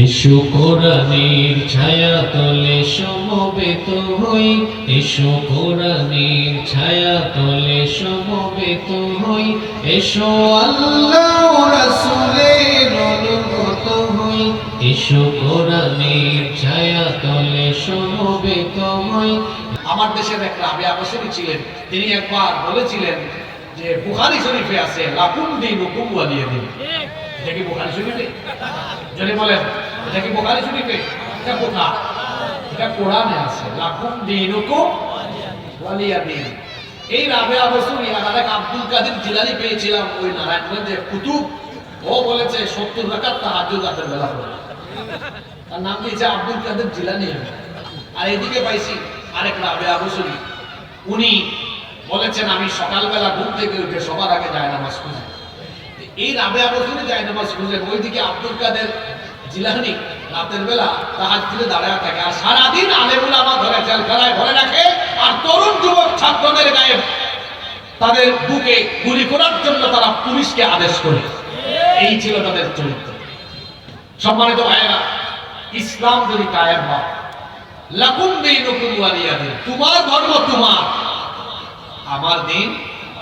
এসো কোরআনের ছায়া তলে সমবেত হই, এসো কোরআনের ছায়া তলে সমবেত হই, এসো আল্লাহ রাসূলের অনুগত হই, এসো কোরআনের ছায়া তলে সমবেত হই। আমার দেশের এক রাবিয়া বসরি ছিলেন, তিনি একবার বলেছিলেন যে বুখারী শরীফে আছে লাকুম দীনুকুম ওয়ালিয়া দীন। এটা কি বুখারী শরীফে? যদি বলেন এটা কি বুখারী শরীফে? এটা কোথায়? এটা কোরআনে আছে, লাকুম দীনুকুম ওয়ালিয়া দীন। এই রাবিয়া বসরি আর এক আব্দুল কাদের জিলানী পেয়েছিলাম ওই নারায়ণগঞ্জে কুতুব। ও বলেছে 70 রাকাত তাহাজ্জুদ রাতের বেলা পড়ে। তার নাম দিয়েছে আব্দুল কাদের জিলানী। আর এদিকে পাইছি আরেক রাবিয়া বসরি, উনি বলেছেন আমি সকালবেলা ঘুম থেকে উঠে সবার আগে জায়নামাজ খুঁজি। এই রাবিয়া বসরি জায়নামাজ খুঁজেন, ওইদিকে আব্দুল কাদের জিলানী রাতের বেলা তাহাজ্জুদে দাঁড়ায় থাকে। আর সারাদিন আলেম উলামা ধরে জেলখানায় ভরে রাখে, আর তরুণ যুবক ছাত্রদের গায়ে তাদের বুকে গুলি করার জন্য তারা পুলিশকে আদেশ করে। এই ছিল তাদের চরিত্র। সম্মানিত ভাইয়েরা, ইসলাম যদি কায়েম হয়, লাকুম দীনুকুম ওয়ালিয়া দীন, তোমার ধর্ম তোমার, আমার দিন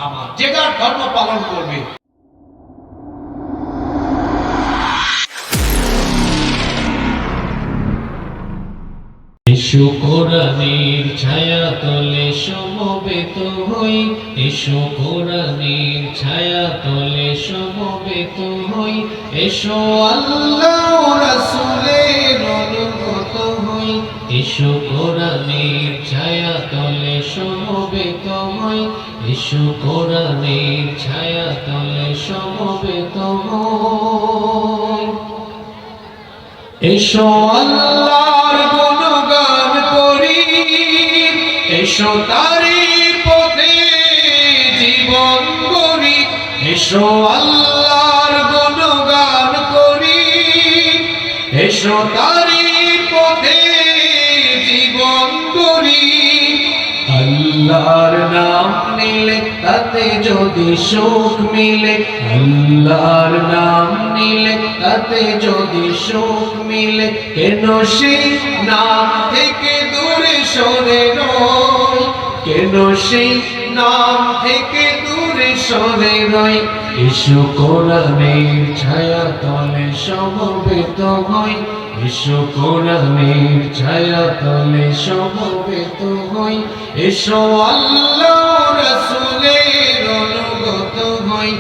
আমার, যে যার ধর্ম পালন করবে। এসো কোরআনের ছায়া তলে সমবেত হই, এসো কোরআনের ছায়া তলে সমবেত হই, এসো আল্লাহ রাসূলের অনুগত হই, এসো কোরআনের ছায়া তলে সমবেত হই, এসো কোরআনের ছায়া তলে সমবেত হই। এসো আল্লাহর গুণগান করি, এসো তারি পথে জীবন গড়ি, এসো আল্লাহর গুণগান করি, এসো তারি পথে জীবন গড়ি। আল্লাহর নাম নিলে তাতে যদি সুখ মিলে, আল্লাহর নাম নিলে তাতে যদি সুখ মিলে, কেন সেই নাম থেকে দূরে সরে রই, কেন সেই নাম থেকে দূরে সরে রই। এসো কোরআনের ছায়া তলে সমবেত হই, এসো কোরআনের ছায়া তলে সমবেত হই, এসো আল্লাহ রাসূলের অনুগত হই,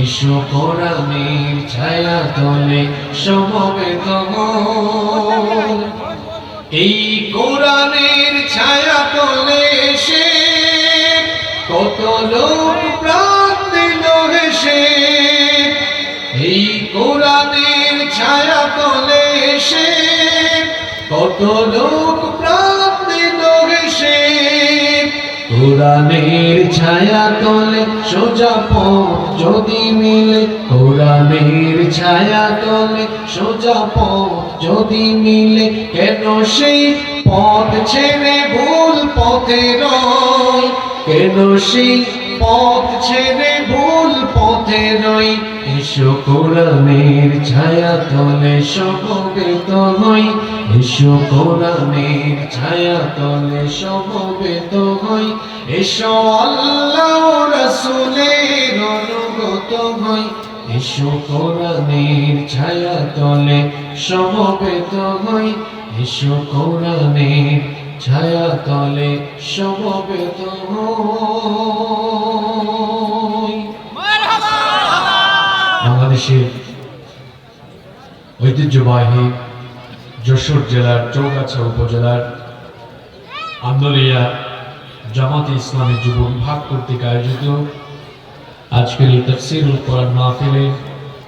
এসো কোরআনের ছায়া তলে সমবেত হই। এই কোরআনের ছায়া তলে এসে কত লোক প্রাণ দিল হেসে, এই কোরআনের ছায়া তলে এসে কত লোক প্রাণ দিল হেসে। কোরআনের ছায়া তলে সোজা পথ যদি মিলে, কোরআনের ছায়া তলে সোজা পথ যদি মিলে, কেন সেই পথ ছেড়ে ভুল পথে রই, কেন সেই পথ ছেড়ে ভুল পথে রই। এসো কোরআনের ছায়া তলে সমবেত হই, এসো কোরআনের ছায়া তলে সমবেত হই, এসো আল্লাহ রাসূলের অনুগত হই, এসো কোরআনের ছায়া তলে সমবেত হই, এসো কোরআনের ছায়া তলে সমবেত হই। বাংলাদেশের ঐতিহ্যবাহী যশোর জেলার চৌগাছা উপজেলার আন্দোলিয়া জামাতে ইসলামী যুব বিভাগ কর্তৃক আয়োজিত আজকের এই তাফসীরুল কোরআন মাহফিলে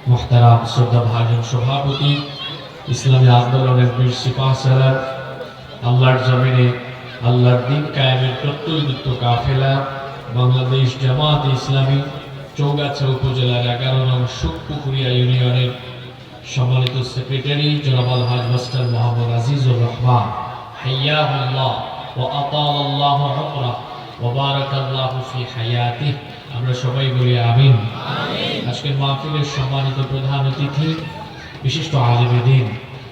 মুহতারাম শ্রদ্ধাভাজন সভাপতি, ইসলামী আন্দোলনের বীর সিপাহসালার, আল্লাহর জমিনে আল্লাহর দ্বীন কায়েমের প্রত্যয়যুক্ত কাফেলা বাংলাদেশ জামাতে ইসলামী চৌগাছা উপজেলার 11 নং সুখপুকুরিয়া ইউনিয়নের সম্মানিত সেক্রেটারি জনাব আলহাজ মাস্টার মোহাম্মদ আজিজুর রহমান, হাইয়াহুল্লাহ ওয়া আতালাল্লাহু উমরাহ ওয়া বারাকাল্লাহু ফি হায়াতিহি। আমরা সবাই বলি আমিন। আজকের মাহফিলের সম্মানিত প্রধান অতিথি, বিশিষ্ট আলেমে দ্বীন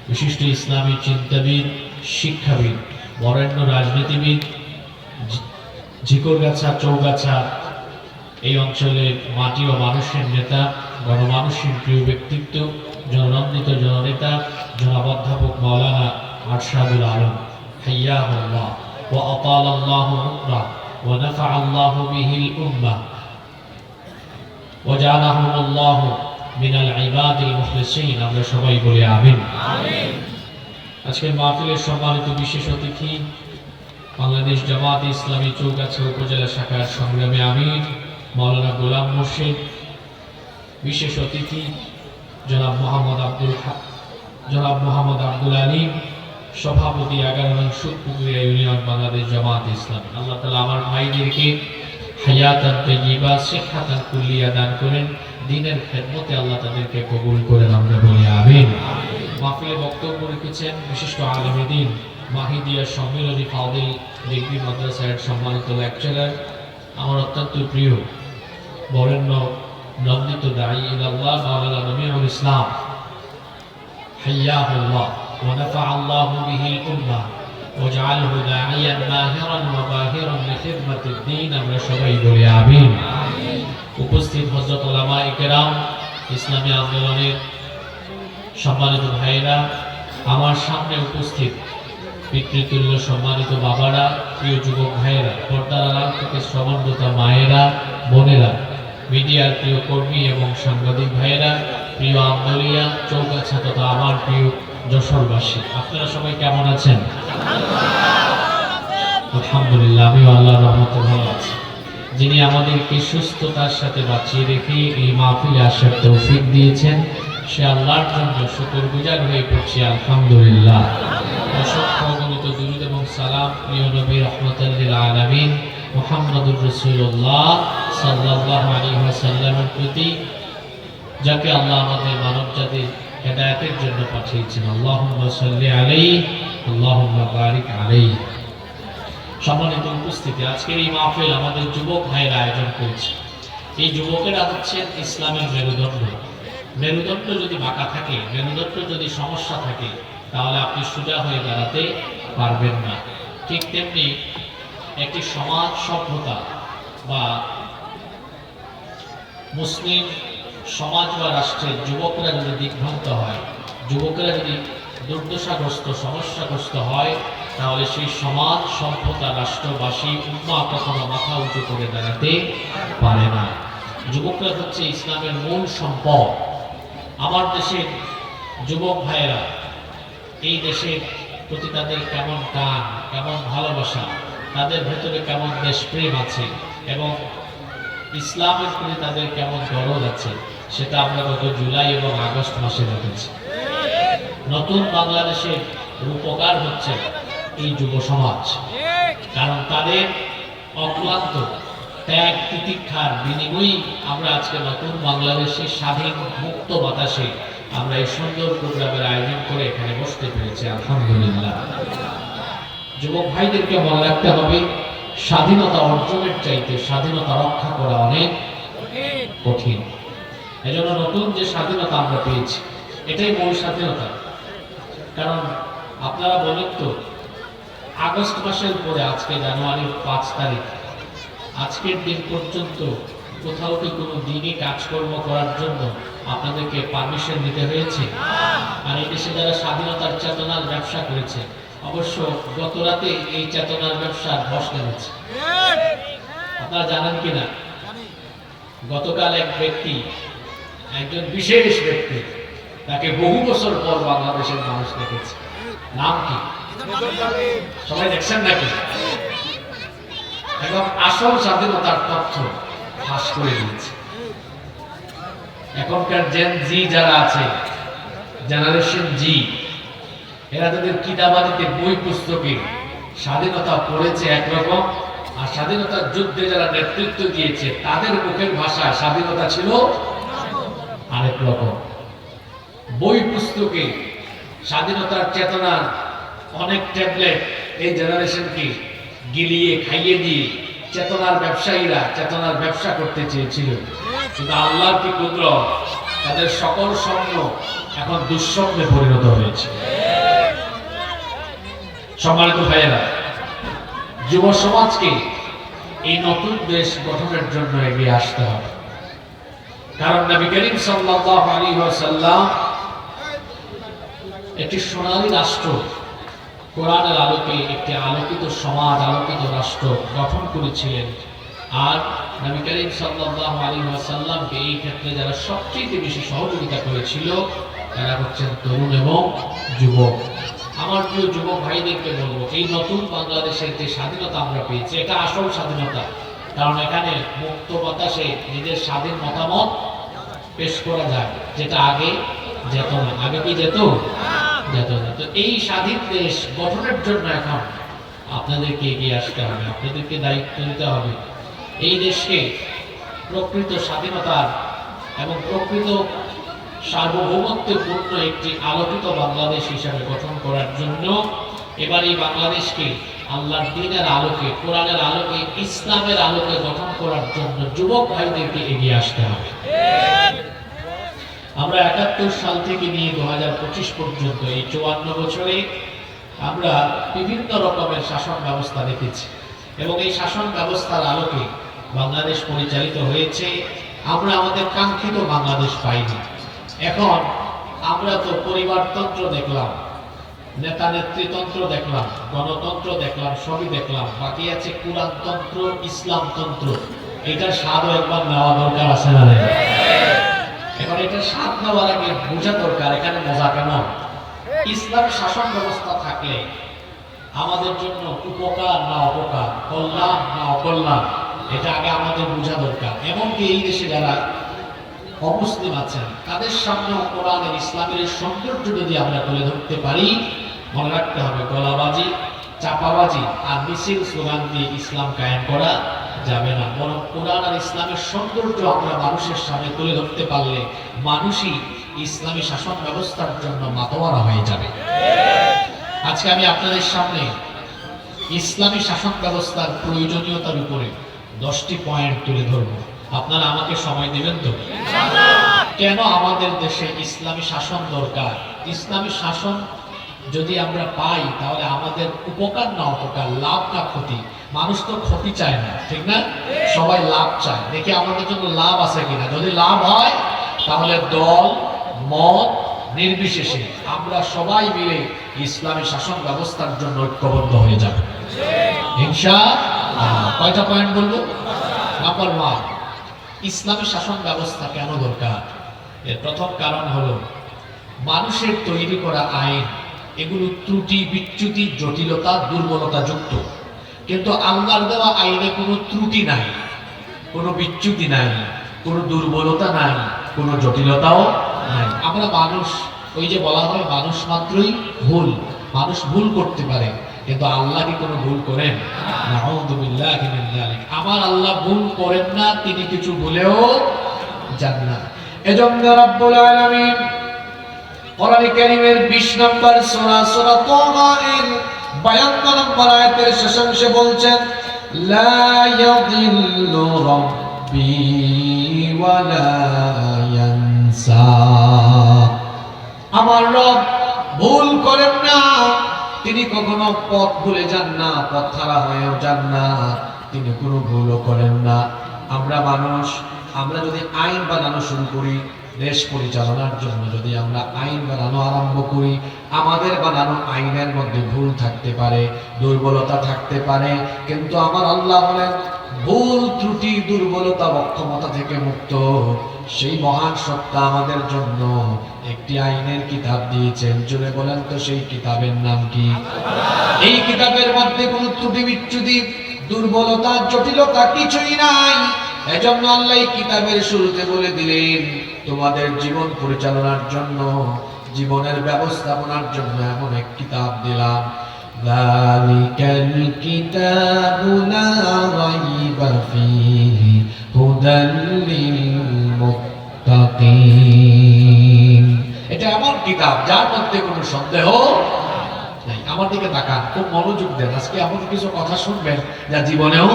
বিশিষ্ট ইসলামী চিন্তাবিদ, শিক্ষাবিদ, বরেণ্য রাজনীতিবিদ, ঝিকরগাছা চৌগাছা এই অঞ্চলের মাটি ও মানুষের নেতা, গণমানুষের প্রিয় ব্যক্তিত্ব, জননন্দিত জননেতা জনাব অধ্যাপক মাওলানা আরশাদুল আলম হাইয়াহুল্লাহ ওয়া আতালাল্লাহু উমরাহ ওয়া নাফাআল্লাহু বিহিল উম্মাহ ওয়া জাআলাহুমুল্লাহু মিনাল ইবাদিল মুখলিসিন। আমরা সবাই বলি আমিন। আজকের মাহফিলের সম্মানিত বিশেষ অতিথি বাংলাদেশ জামাত ইসলামী চৌগাছা উপজেলা শাখার সংগ্রামী আমির মাওলানা গোলাম মুর্শিদ, বিশেষ অতিথি জনাব মোহাম্মদ আব্দুল আলিম, সভাপতি 11 নং সুদপুকুরিয়া ইউনিয়ন বাংলাদেশ জামাত ইসলামী। আল্লাহ তাআলা আমার ভাইদেরকে হায়াতান তাইয়্যিবা, সিহহাতান কুল্লিয়া দান করেন, দ্বীনের খেদমতে আল্লাহ তাদেরকে কবুল করেন। আমরা বলি আমিন। মাহফিলে বক্তব্য রেখেছেন বিশিষ্ট আলেম দ্বীন মাহিদিয়া সম্মিলনী ফাউদিল ডিগ্রি মাদ্রাসার সম্মানিত লেকচারার, আমার অত্যন্ত প্রিয় বরেণ্য নন্দিত দাঈ ইলাল্লাহ মাওলানা নবীউল ইসলাম হাইয়াহুল্লাহ ওয়া নাফাআল্লাহু বিহিল উম্মাহ ওয়া জাআলহু দাঈয়ান মাহিরান ওয়া বাহিরান লিখিদমাতিদ দ্বীন। আমরা সবাই বলি আমিন। উপস্থিত হযরত উলামায়ে কেরাম, ইসলামী আন্দোলনের সম্মানিত ভাইয়েরা, আমার সামনে উপস্থিত পিতৃতুল্য সম্মানিত বাবারা, প্রিয় যুবক ভাইয়েরা, পর্দার আড়াল থেকে শ্রবণরত মায়েরা, বোনেরা, মিডিয়ার প্রিয় কর্মী এবং সাংবাদিক ভাইয়েরা, প্রিয় আমদলিয়া চৌগাছা তথা আমার প্রিয় যশোরবাসী, আপনারা সবাই কেমন আছেন? আলহামদুলিল্লাহ, আমিও আল্লাহর রহমতে ভালো আছি। যিনি আমাদেরকে সুস্থতার সাথে বাঁচিয়ে রেখে এই মাহফিলে আসার তৌফিক দিয়েছেন, সে আল্লাহর জন্য শুকরগুজার হয়ে পড়ছি আলহামদুলিল্লাহ। অসংখ্য অগণিত দুরূদ এবং সালাম প্রিয় নবী রাহমাতাল লিল আলামিন মুহাম্মদুর রাসূলুল্লাহ সাল্লাল্লাহু আলাইহি ওয়াসাল্লামের প্রতি, যাকে আল্লাহ আমাদের মানব জাতির হেদায়েতের জন্য পাঠিয়েছেন। আল্লাহুম্মা সাল্লি আলাইহি আল্লাহুম্মা বারিক আলাইহি। সম্মানিত উপস্থিতি, আজকের এই মাহফিল আমাদের যুবক ভাইয়েরা আয়োজন করেছে। এই যুবকেরা হচ্ছেন ইসলামের মেরুদণ্ড। মেরুদণ্ড যদি বাঁকা থাকে, মেরুদণ্ড যদি সমস্যা থাকে, তাহলে আপনি সোজা হয়ে দাঁড়াতে পারবেন না। ঠিক তেমনি একটি সমাজ সভ্যতা বা মুসলিম সমাজ বা রাষ্ট্রের যুবকরা যদি দিগ্ভ্রান্ত হয়, যুবকরা যদি দুর্দশাগ্রস্ত সমস্যাগ্রস্ত হয়, তাহলে সেই সমাজ সভ্যতা রাষ্ট্রবাসী উম্মাহ কখনো মাথা উঁচু করে দাঁড়াতে পারে না। যুবকরা হচ্ছে ইসলামের মূল সম্পদ। আমার দেশের যুবক ভাইয়েরা, এই দেশের প্রতি তাদের কেমন টান, কেমন ভালোবাসা, তাদের ভেতরে কেমন দেশপ্রেম আছে এবং ইসলামের প্রতি তাদের কেমন দরদ আছে, সেটা আমরা গত জুলাই এবং আগস্ট মাসে দেখেছি। নতুন বাংলাদেশের রূপকার হচ্ছে এই যুব সমাজ, কারণ তাদের অক্লান্ত ত্যাগ তিতিক্ষার বিনিময়েই আমরা আজকে নতুন বাংলাদেশের স্বাধীন মুক্ত বাতাসে আমরা এই সুন্দর প্রোগ্রামের আয়োজন করে এখানে বসতে পেরেছি আলহামদুলিল্লাহ। যুবক ভাইদেরকে মনে রাখতে হবে, স্বাধীনতা অর্জনের চাইতে স্বাধীনতা রক্ষা করা অনেক কঠিন। এজন্য নতুন যে স্বাধীনতা আমরা পেয়েছি, এটাই মূল স্বাধীনতা। কারণ আপনারা বলেন তো, আগস্ট মাসের পরে আজকে জানুয়ারির 5 তারিখ, আজকের দিন পর্যন্ত কোথাও কি কোনো দিনই কাজকর্ম করার জন্য আপনাদেরকে পারমিশন নিতে হয়েছে? আর এই দেশে যারা স্বাধীনতার চেতনার ব্যবসা করেছে, অবশ্য গত রাতে এই চেতনার ব্যবসার ধস নেমেছে। আপনারা জানেন কিনা, গতকাল এক ব্যক্তি, একজন বিশেষ ব্যক্তি, তাকে বহু বছর পর বাংলাদেশের মানুষ দেখেছে। নাম কি? সবাই দেখছেন নাকি? এবং আসল স্বাধীনতার তথ্য ফাঁস করে দিয়েছে। এখনকার জেন জি যারা আছে, জেনারেশন জি, এরা তাদের কিতাবাদিতে বই পুস্তকে স্বাধীনতা পড়েছে একরকম, আর স্বাধীনতার যুদ্ধে যারা নেতৃত্ব দিয়েছে তাদের মুখের ভাষায় স্বাধীনতা ছিল আরেক রকম। বই পুস্তকে স্বাধীনতার চেতনার অনেক ট্যাবলেট এই জেনারেশনকে গিলিয়ে খাইয়ে দিয়ে চেতনার ব্যবসায়ীরা চেতনার ব্যবসা করতে চেয়েছিল। কিন্তু আল্লাহর কি কুদরত, তাদের সকল স্বপ্ন এখন দুঃস্বপ্নে পরিণত হয়েছে। সম্মানিত ভাইয়েরা, যুব সমাজকে এই নতুন দেশ গঠনের জন্য এগিয়ে আসতে হবে। কারণ নবী করিম সাল্লাল্লাহু আলাইহি ওয়াসাল্লাম একটি সোনালী রাষ্ট্র, কোরআনের আলোকে একটি আলোকিত সমাজ, আলোকিত রাষ্ট্র গঠন করেছিলেন। আর নবী করিম সাল্লাল্লাহু আলাইহি ওয়াসাল্লামকে এই ক্ষেত্রে যারা সবচেয়ে বেশি সহযোগিতা করেছিল তারা হচ্ছেন তরুণ এবং যুবক। আমার প্রিয় যুবক ভাইদেরকে বলবো, এই নতুন বাংলাদেশের যে স্বাধীনতা আমরা পেয়েছি, এটা আসল স্বাধীনতা। কারণ এখানে মুক্ত বাতাসে নিজের স্বাধীন মতামত পেশ করা যায়, যেটা আগে যেত না। আগে কি যেত? যেত না। তো এই স্বাধীন দেশ গঠনের জন্য এখন আপনাদেরকে এগিয়ে আসতে হবে, আপনাদেরকে দায়িত্ব নিতে হবে। এই দেশকে প্রকৃত স্বাধীনতার এবং প্রকৃত সার্বভৌমত্বপূর্ণ একটি আলোকিত বাংলাদেশ হিসাবে গঠন করার জন্য এবার এই বাংলাদেশকে আল্লাহর দ্বীনের আলোকে, কোরআনের আলোকে, ইসলামের আলোকে গঠন করার জন্য যুবক ভাইদেরকে এগিয়ে আসতে হবে। আমরা ৭১ সাল থেকে নিয়ে ২০২৫ পর্যন্ত এই ৫৪ বছরে আমরা বিভিন্ন রকমের শাসন ব্যবস্থা দেখেছি এবং এই শাসন ব্যবস্থার আলোকে বাংলাদেশ পরিচালিত হয়েছে। আমরা আমাদের কাঙ্ক্ষিত বাংলাদেশ পাইনি। এখন আমরা তো পরিবারতন্ত্র দেখলাম, নেতা নেতৃতন্ত্র দেখলাম, গণতন্ত্র দেখলাম, সবই দেখলাম, বাকি আছে কোরআনতন্ত্র, ইসলামতন্ত্র। এটার স্বাদও একবার নেওয়া দরকার আছে না? এখন এটা স্বাদ নেওয়ার আগে বোঝা দরকার এখানে মজা কেমন। ইসলাম শাসন ব্যবস্থা থাকলে আমাদের জন্য উপকার না অপকার, কল্যাণ না অকল্যাণ, এটা আগে আমাদের বোঝা দরকার। এমনকি এই দেশে যারা অমুসলিম আছেন তাদের সামনেও কোরআনের ইসলামের সৌন্দর্য যদি আমরা তুলে ধরতে পারি, মনে রাখতে হবে গলাবাজি, চাপাবাজি আর মিছিল স্লোগান দিয়ে ইসলাম কায়েম করা যাবে না। বরং কোরআন আর ইসলামের সৌন্দর্য আমরা মানুষের সামনে তুলে ধরতে পারলে মানুষই ইসলামী শাসন ব্যবস্থার জন্য মাতোয়ারা হয়ে যাবে। আজকে আমি আপনাদের সামনে ইসলামী শাসন ব্যবস্থার প্রয়োজনীয়তার উপরে 10টি পয়েন্ট তুলে ধরব। আপনারা আমাকে সময় দেবেন তো? কেন আমাদের দেশে ইসলামী শাসন দরকার? ইসলামী শাসন যদি আমরা পাই তাহলে আমাদের উপকার না অপকার, লাভ না ক্ষতি। মানুষ তো ক্ষতি চায় না, ঠিক না? সবাই লাভ চায়। দেখি আমাদের জন্য লাভ আছে কিনা। যদি লাভ হয় তাহলে দল মত নির্বিশেষে আমরা সবাই মিলে ইসলামী শাসন ব্যবস্থার জন্য ঐক্যবদ্ধ হয়ে যাব ইনশাআল্লাহ। কয়টা পয়েন্ট বলবো? নাম্বার 1, ইসলামী শাসন ব্যবস্থা কেন দরকার? এর প্রথম কারণ হলো মানুষের তৈরি করা আইন, এগুলো ত্রুটি বিচ্যুতি, জটিলতা, দুর্বলতা যুক্ত। কিন্তু আল্লাহর দেওয়া আইনে কোনো ত্রুটি নাই, কোনো বিচ্যুতি নাই, কোনো দুর্বলতা নাই, কোনো জটিলতাও নাই। আমরা মানুষ, ওই যে বলা হয় মানুষ মাত্রই ভুল, মানুষ ভুল করতে পারে, কিন্তু আল্লাহ কি কোনো ভুল করেন? নাউযুবিল্লাহি মিন যালিক। আমার আল্লাহ ভুল করেন না, তিনি কিছু ভুলেও যান না। এজন্য রব্বুল আলামিন কোরআন কারীমের 20 নম্বর সূরা সূরা তাহা এর 52 নম্বর আয়াতের শেষাংশে বলছেন, লা ইয়াযিল্লু রাব্বি ওয়া লা ইয়ানসা। আমার রব ভুল করেন না, তিনি কখনো পথ ভুলে যান না, পথ হারা হয়েও যান না, তিনি কোনো ভুলও করেন না। আমরা মানুষ, আমরা যদি আইন বানানো শুরু করি, দেশ পরিচালনার জন্য যদি আমরা আইন বানানো আরম্ভ করি, আমাদের বানানো আইনের মধ্যে ভুল থাকতে পারে, দুর্বলতা থাকতে পারে, কিন্তু আমার আল্লাহ বলেন ভুল ত্রুটি দুর্বলতা অক্ষমতা থেকে মুক্ত সেই মহান সত্তা আমাদের জন্য একটি আইনের কিতাব দিয়েছেন। জুড়ে বলেন তো সেই কিতাবের নাম কি? এই কিতাবের মধ্যে কোনো ত্রুটি বিচ্যুতি দুর্বলতা জটিলতা কিছুই নাই। এজন্য আল্লাহ এই কিতাবের শুরুতে বলে দিলেন, তোমাদের জীবন পরিচালনার জন্য, জীবনের ব্যবস্থাপনার জন্য এমন এক কিতাব দিলাম। যালিকাল কিতাবু লা রাইবা ফীহি হুদাল লিল মুত্তাকিন। এটা এমন কিতাব যার মধ্যে কোনো সন্দেহ নাই। আমার দিকে তাকান, খুব মনোযোগ দেন। আজকে এমন কিছু কথা শুনবেন যা জীবনেও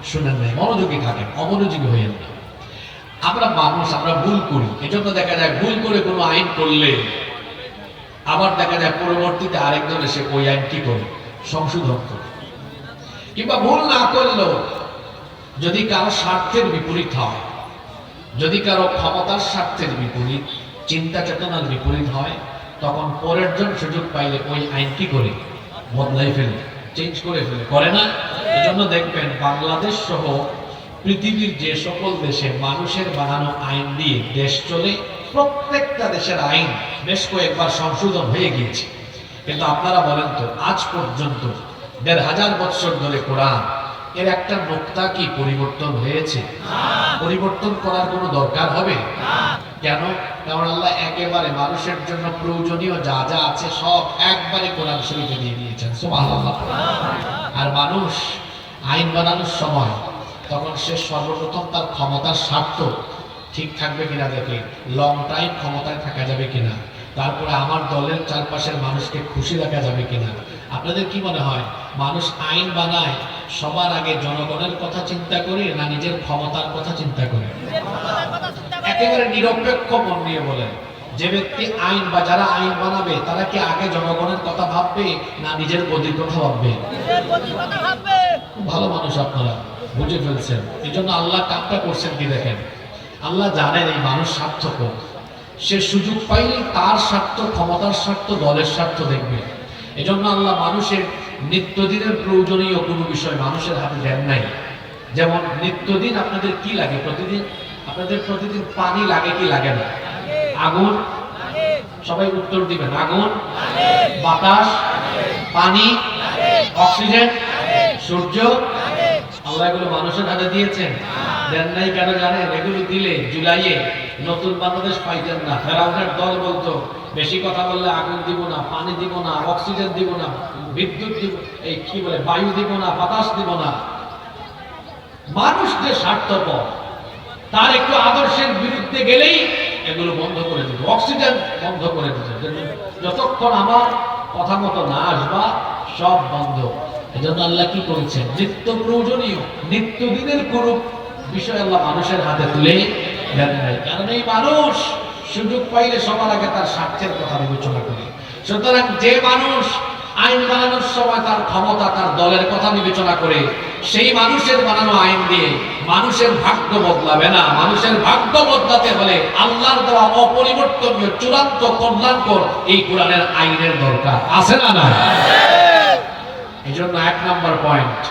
শুনেন নাই। মনোযোগী থাকেন, অমনোযোগী হইয়েন না। আমরা মানুষ, আমরা ভুল করি। এজন্য দেখা যায় ভুল করে কোনো আইন করলে আবার দেখা যায় পরবর্তীতে আরেকজন এসে ওই আইন কি করে সংশোধন করে। কিংবা ভুল না করলেও যদি কারো স্বার্থের বিপরীত হয়, যদি কারো ক্ষমতার স্বার্থের বিপরীত, চিন্তা চেতনার বিপরীত হয়, তখন পরের জন সুযোগ পাইলে ওই আইন কি করে বদলাই ফেলে, চেঞ্জ করে ফেলে, করে না? এজন্য দেখবেন বাংলাদেশ সহ পৃথিবীর যে সকল দেশে মানুষের বানানো আইন দিয়ে দেশ চলে, প্রত্যেকটা দেশের আইন বেশ কয়েকবার সংশোধন হয়ে গিয়েছে। কিন্তু আপনারা বলেন তো, আজ পর্যন্ত ১৫০০ বছর ধরে কোরআন এর একটা নোক্তা কি পরিবর্তন হয়েছে? পরিবর্তন করার কোনো দরকার হবে? কেন? কারণ আল্লাহ একেবারে মানুষের জন্য প্রয়োজনীয় যা যা আছে সব একবারে কোরআন শরীফে দিয়ে দিয়েছেন। সুবহানাল্লাহ। আর মানুষ আইন বানানোর সময় তখন সে সর্বপ্রথম তার ক্ষমতার স্বার্থ ঠিক থাকবে কিনা দেখে, লং টাইম ক্ষমতায় থাকা যাবে কিনা, তারপরে আমার দলের চারপাশের মানুষকে খুশি রাখা যাবে কিনা। আপনাদের কি মনে হয় মানুষ আইন বানায় সবার আগে জনগণের কথা চিন্তা করে না নিজের ক্ষমতার কথা চিন্তা করে? একেবারে নিরপেক্ষ মন নিয়ে বলেন, যে ব্যক্তি আইন বা যারা আইন বানাবে তারা কি আগে জনগণের কথা ভাববে না নিজের গদির কথা ভাববে? ভালো মানুষ আপনারা বুঝে ফেলছেন। এই জন্য আল্লাহ কাজটা করছেন কি দেখেন, আল্লাহ জানেন এই মানুষ স্বার্থক, সে সুযোগ পাইলে তার স্বার্থ, ক্ষমতার স্বার্থ, দলের স্বার্থ দেখবে। এজন্য আল্লাহ মানুষের নিত্যদিনের প্রয়োজনীয় কোনো বিষয় মানুষের হাতে দেন নাই। যেমন নিত্যদিন আপনাদের কি লাগে? প্রতিদিন আপনাদের প্রতিদিন পানি লাগে কি লাগে না? আগুন, সবাই উত্তর দিবেন। আগুন, বাতাস, পানি, অক্সিজেন, সূর্য, আল্লাহ এগুলো মানুষের হাতে দিয়েছেন? দেন নাই। কেন জানেন? এগুলো দিলে জুলাইয়ে নতুন বাংলাদেশ পাইতেন না। ফেরাউনের দল বলতো বেশি কথা বললে আগুন দিব না, পানি দিব না, অক্সিজেন দিব না, বিদ্যুৎ দিব, এই কি বলে বায়ু দিব না, বাতাস দিব না। মানুষ যে স্বার্থপর, তার একটু আদর্শের বিরুদ্ধে গেলেই এগুলো বন্ধ করে দিত, অক্সিজেন বন্ধ করে দিত। যতক্ষণ আমার কথা মতো না আসবা সব বন্ধ। এজন্য আল্লাহ কি করেছেন? নিত্য প্রয়োজনীয় নিত্যদিনের কোন বিষয় আল্লাহ মানুষের হাতে তুলে দেন নাই। কারণ এই মানুষ সুযোগ পাইলে সবার আগে তার স্বার্থের কথা বিবেচনা করে। সুতরাং যে মানুষ আইন বানানোর সময় তার ক্ষমতা, তার দলের কথা বিবেচনা করে, সেই মানুষের বানানো আইন দিয়ে মানুষের ভাগ্য বদলাবে না। মানুষের ভাগ্য বদলাতে হলে আল্লাহর দেওয়া অপরিবর্তনীয় চূড়ান্ত কল্যাণকর এই কোরআনের আইনের দরকার আছে না? না। এই জন্য ১ নম্বর পয়েন্ট,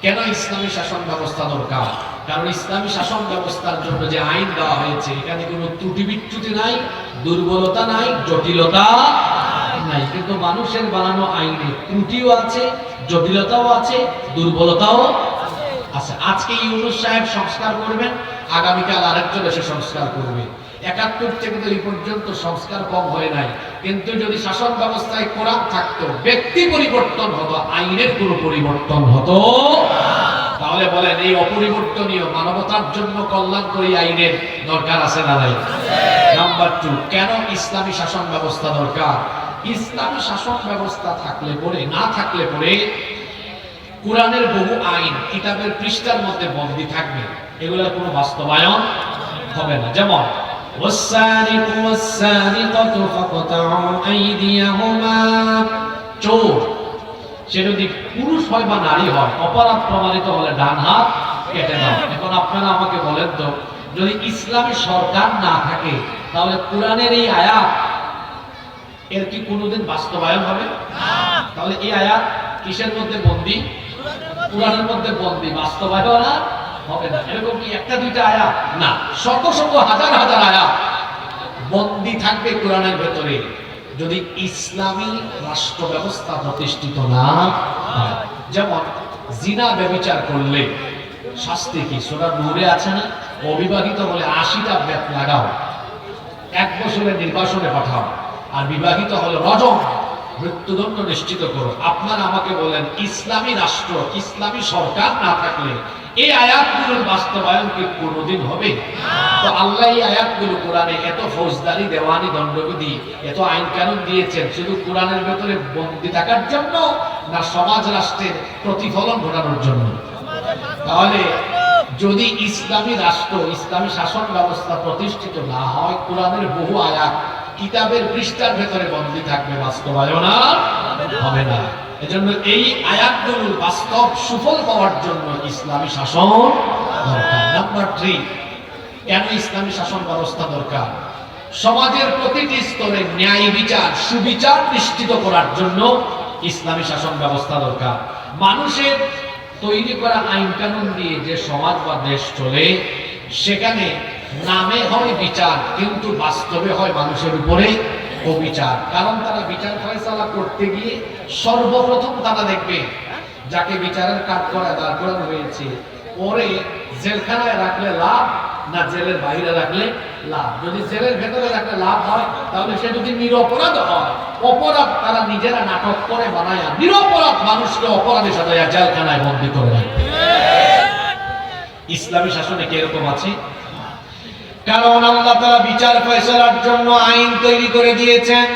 কেন ইসলামী শাসন ব্যবস্থা দরকার? কারণ ইসলামী শাসন ব্যবস্থার জন্য যে আইন দেওয়া হয়েছে এখানে কোনো ত্রুটি বিচ্যুতি নাই, দুর্বলতা নাই, জটিলতা নাই। কিন্তু মানুষের বানানো আইনে ত্রুটিও আছে, জটিলতাও আছে, দুর্বলতাও আছে। আজকে ইউনূস সাহেব সংস্কার করবেন, আগামীকাল আরেকজন এসে সংস্কার করবে। ৭১ থেকে তো এই পর্যন্ত সংস্কার কম হয় নাই। কিন্তু যদি শাসন ব্যবস্থায় কোরআন থাকতো, ব্যক্তি পরিবর্তন হতো, আইনের কোনো পরিবর্তন হতো। তাহলে বলেন এই অপরিবর্তনীয় মানবতার জন্য কল্যাণকরী আইনের দরকার আছে না নাই? নাম্বার 2, কেন ইসলামী শাসন ব্যবস্থা দরকার? ইসলামী শাসন ব্যবস্থা থাকলে পরে, না থাকলে পরে কোরআনের বহু আইন কিতাবের পৃষ্ঠার মধ্যে বন্দী থাকবে, এগুলোর কোনো বাস্তবায়ন হবে না। যেমন চোর, সে যদি পুরুষ হয় বা নারী হয়, অপরাধ প্রমাণিত হলে ডান হাত কেটে দাও। এখন আপনারা আমাকে বলেন তো, যদি ইসলামী সরকার না থাকে তাহলে কোরআনের এই আয়াত এর কি কোনোদিন বাস্তবায়ন হবে? তাহলে এই আয়াত কিসের মধ্যে বন্দী? কোরআনের মধ্যে বন্দী, বাস্তবায়ন হবে না। এরকম কি একটা দুইটা আয়াত না, শত শত হাজার হাজার আয়াত বন্দী থাকবে কোরআনের ভেতরে, যদি ইসলামী রাষ্ট্র ব্যবস্থা প্রতিষ্ঠিত না হয়। যেমন জিনা ব্যভিচার করলে শাস্তি কি? সূরা নূরে আছে না, অবিবাহিত হলে ৮০টা বেত লাগাও, ১ বছরের নির্বাসনে পাঠাও, আর বিবাহিত হলে রজম, মৃত্যুদণ্ড নিশ্চিত করো। আপনারা আমাকে বলেন, ইসলামী রাষ্ট্র, ইসলামী সরকার না থাকলে এই আয়াতগুলোর বাস্তবায়ন কি কোনোদিন হবে? তো আল্লাহ এই আয়াতগুলো কোরআনে এত ফৌজদারি, দেওয়ানি, দণ্ডবিধি, এত আইন কানুন দিয়েছেন শুধু কোরআনের ভেতরে বন্দী থাকার জন্য না সমাজ রাষ্ট্রের প্রতিফলন ঘটানোর জন্য? তাহলে যদি ইসলামী রাষ্ট্র, ইসলামী শাসন ব্যবস্থা প্রতিষ্ঠিত না হয়, কোরআনের বহু আয়াত কিতাবের পৃষ্ঠার ভেতরে বন্দী থাকবে, বাস্তবায়ন আর হবে না। এজন্য এই আয়াতগুলোর বাস্তব সুফল পাওয়ার জন্য ইসলামী শাসন দরকার। নাম্বার 3, কেন ইসলামী শাসন ব্যবস্থা দরকার? সমাজের প্রতিটি স্তরে ন্যায় বিচার, সুবিচার নিশ্চিত করার জন্য ইসলামী শাসন ব্যবস্থা দরকার। মানুষের তৈরি করা আইন কানুন দিয়ে যে সমাজ বা দেশ চলে, সেখানে নামে হয় বিচার, কিন্তু বাস্তবে হয় মানুষের উপরে অবিচার। কারণ তারা বিচার ফয়সালা করতে গিয়ে সর্বপ্রথম তারা দেখবে যাকে বিচারের কাঠগড়ায় দাঁড় করানো হয়েছে, পরে জেলখানায় রাখলে লাভ না জেলের বাইরে রাখলে লাভ। যদি জেলের ভেতরে রাখলে লাভ হয়, তাহলে সে যদি নিরপরাধ হয়, অপরাধ তারা নিজেরা নাটক করে বানায় নিরপরাধ মানুষকে অপরাধে সাজাইয়া জেলখানায় বন্দী করে রাখবে। ইসলামী শাসনে কি এরকম আছে? কারণ আল্লাহ তাআলা বিচার ফয়সালার জন্য আইন তৈরি করে দিয়েছেন।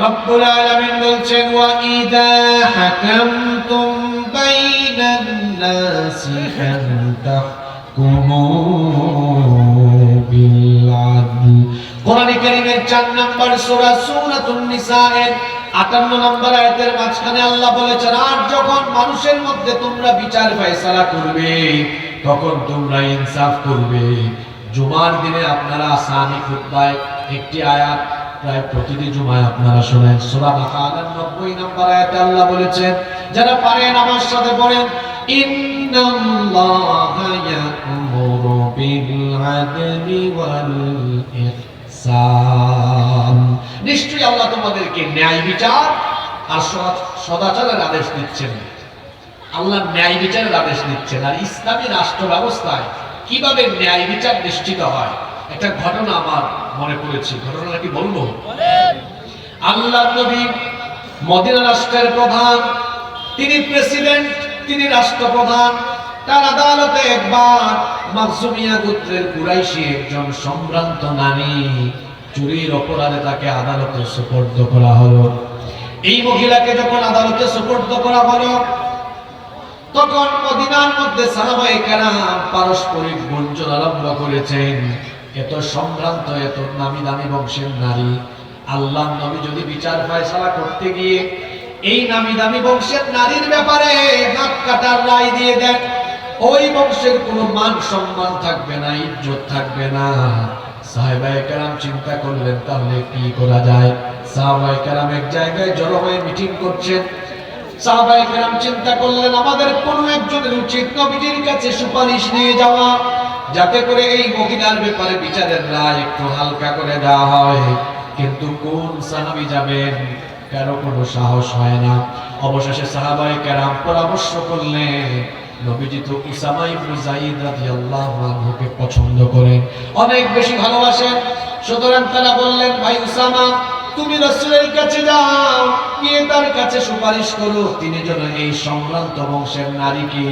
রব্বুল আলামিন বলছেন, ওয়া ইযা হাকামতুম বাইনান নাসি আন তাহকুমু বিল আদল। কোরআনে কারীমের 4 নম্বর সূরা সূরাতুন নিসা এর 58 নম্বর আয়াতের মাঝখানে আল্লাহ বলেছেন, আর যখন মানুষের মধ্যে তোমরা বিচার ফয়সালা করবে, তখন তোমরা ইনসাফ করবে। জুমার দিনে আপনারা সানি খুতবায় একটি আয়াত প্রায় প্রতিটি জুমায় আপনারা শোনেন। সূরা বাকারার 90 নম্বর আয়াতে আল্লাহ বলেছেন, যারা পারেন আমার সাথে পড়েন, ইন্নাল্লাহা ইয়া'মুরু বিল আদলি ওয়াল ইহসান। নিশ্চয়ই আল্লাহ তোমাদেরকে ন্যায় বিচার আর সদাচারের আদেশ দিচ্ছেন। আল্লাহ ন্যায় বিচারের আদেশ দিচ্ছেন। আর ইসলামী রাষ্ট্র ব্যবস্থায় কিভাবে ন্যায় বিচার নিশ্চিত হয়, একটা ঘটনা আমার মনে পড়েছে। ঘটনাটা কি বলবো? আল্লাহ নবী মদিনা রাষ্ট্রের প্রধান, তিনি প্রেসিডেন্ট, তিনি রাষ্ট্রপ্রধান। তার আদালতে একবার মাখজুমিয়া গোত্রের কুরাইশি একজন সম্ভ্রান্ত নারী চুরির অপরাধে তাকে আদালতে সুপর্দ করা হলো। এই মহিলাকে যখন আদালতে সুপর্দ করা হলো, তখন মদিনার মধ্যে সাহাবায়ে কেরাম পারস্পরিক গুঞ্জন আরম্ভ করেছেন, এত সম্ভ্রান্ত, এত নামি দামি বংশের নারী, আল্লাহ নবী যদি বিচার ফয়সালা করতে গিয়ে এই নামি দামি বংশের নারীর ব্যাপারে হাত কাটার রায় দিয়ে দেন, ওই বংশের কোনো মান সম্মান থাকবে না, ইজ্জত থাকবে না। সাহাবায়ে কেরাম চিন্তা করলেন, তাহলে কি করা যায়? সাহাবায়ে কেরাম এক জায়গায় জড়ো হয়ে মিটিং করছেন। সাহাবায়ে কেরাম চিন্তা করলেন, আমাদের কোনো একজনের উচিত নবীজির কাছে সুপারিশ নিয়ে যাওয়া, যাতে করে এই মহিলার ব্যাপারে বিচারের রায় একটু হালকা করে দেওয়া হয়। কিন্তু কোন সাহাবী যাবেন? কারো কোনো সাহস হয় না। অবশেষে সাহাবায়ে কেরাম পরামর্শ করলেন, নবীজি তো উসামা ইবনে যায়েদ রাদিয়াল্লাহু আনহুকে পছন্দ করেন, অনেক বেশি ভালোবাসেন। সুতরাং তারা বললেন, ভাই উসামা, তুমি রাসূলের কাছে যাও, গিয়ে তার কাছে সুপারিশ করো, তিনি যেন এই সম্ভ্রান্ত বংশের নারীকে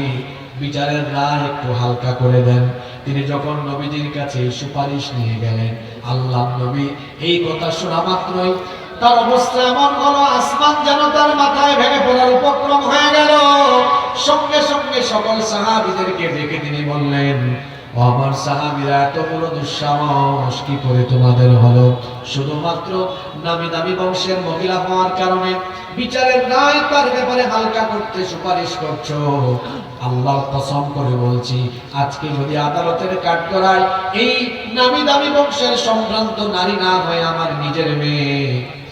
বিচারের রায় একটু হালকা করে দেন। তিনি যখন নবীজির কাছে সুপারিশ নিয়ে গেলেন, আল্লাহ নবী এই কথা শোনা মাত্রই তার অবস্থা এমন হলো, আসমান যেন তার মাথায় ভেঙে পড়ার উপক্রম হয়ে গেল। সঙ্গে সঙ্গে সকল সাহাবীদেরকে ডেকে তিনি বললেন, ও আমার সাহাবীরা, এত বড় দুঃসাহস কি করে তোমাদের হলো? শুধুমাত্র নামি দামি বংশের মহিলা হওয়ার কারণে বিচারের রায় তার ব্যাপারে হালকা করতে সুপারিশ করছো। আল্লাহর কসম করে বলছি, আজকে যদি আদালতের কাঠগড়ায় এই নামি দামি বংশের সম্ভ্রান্ত নারী না হয় আমার নিজের মেয়ে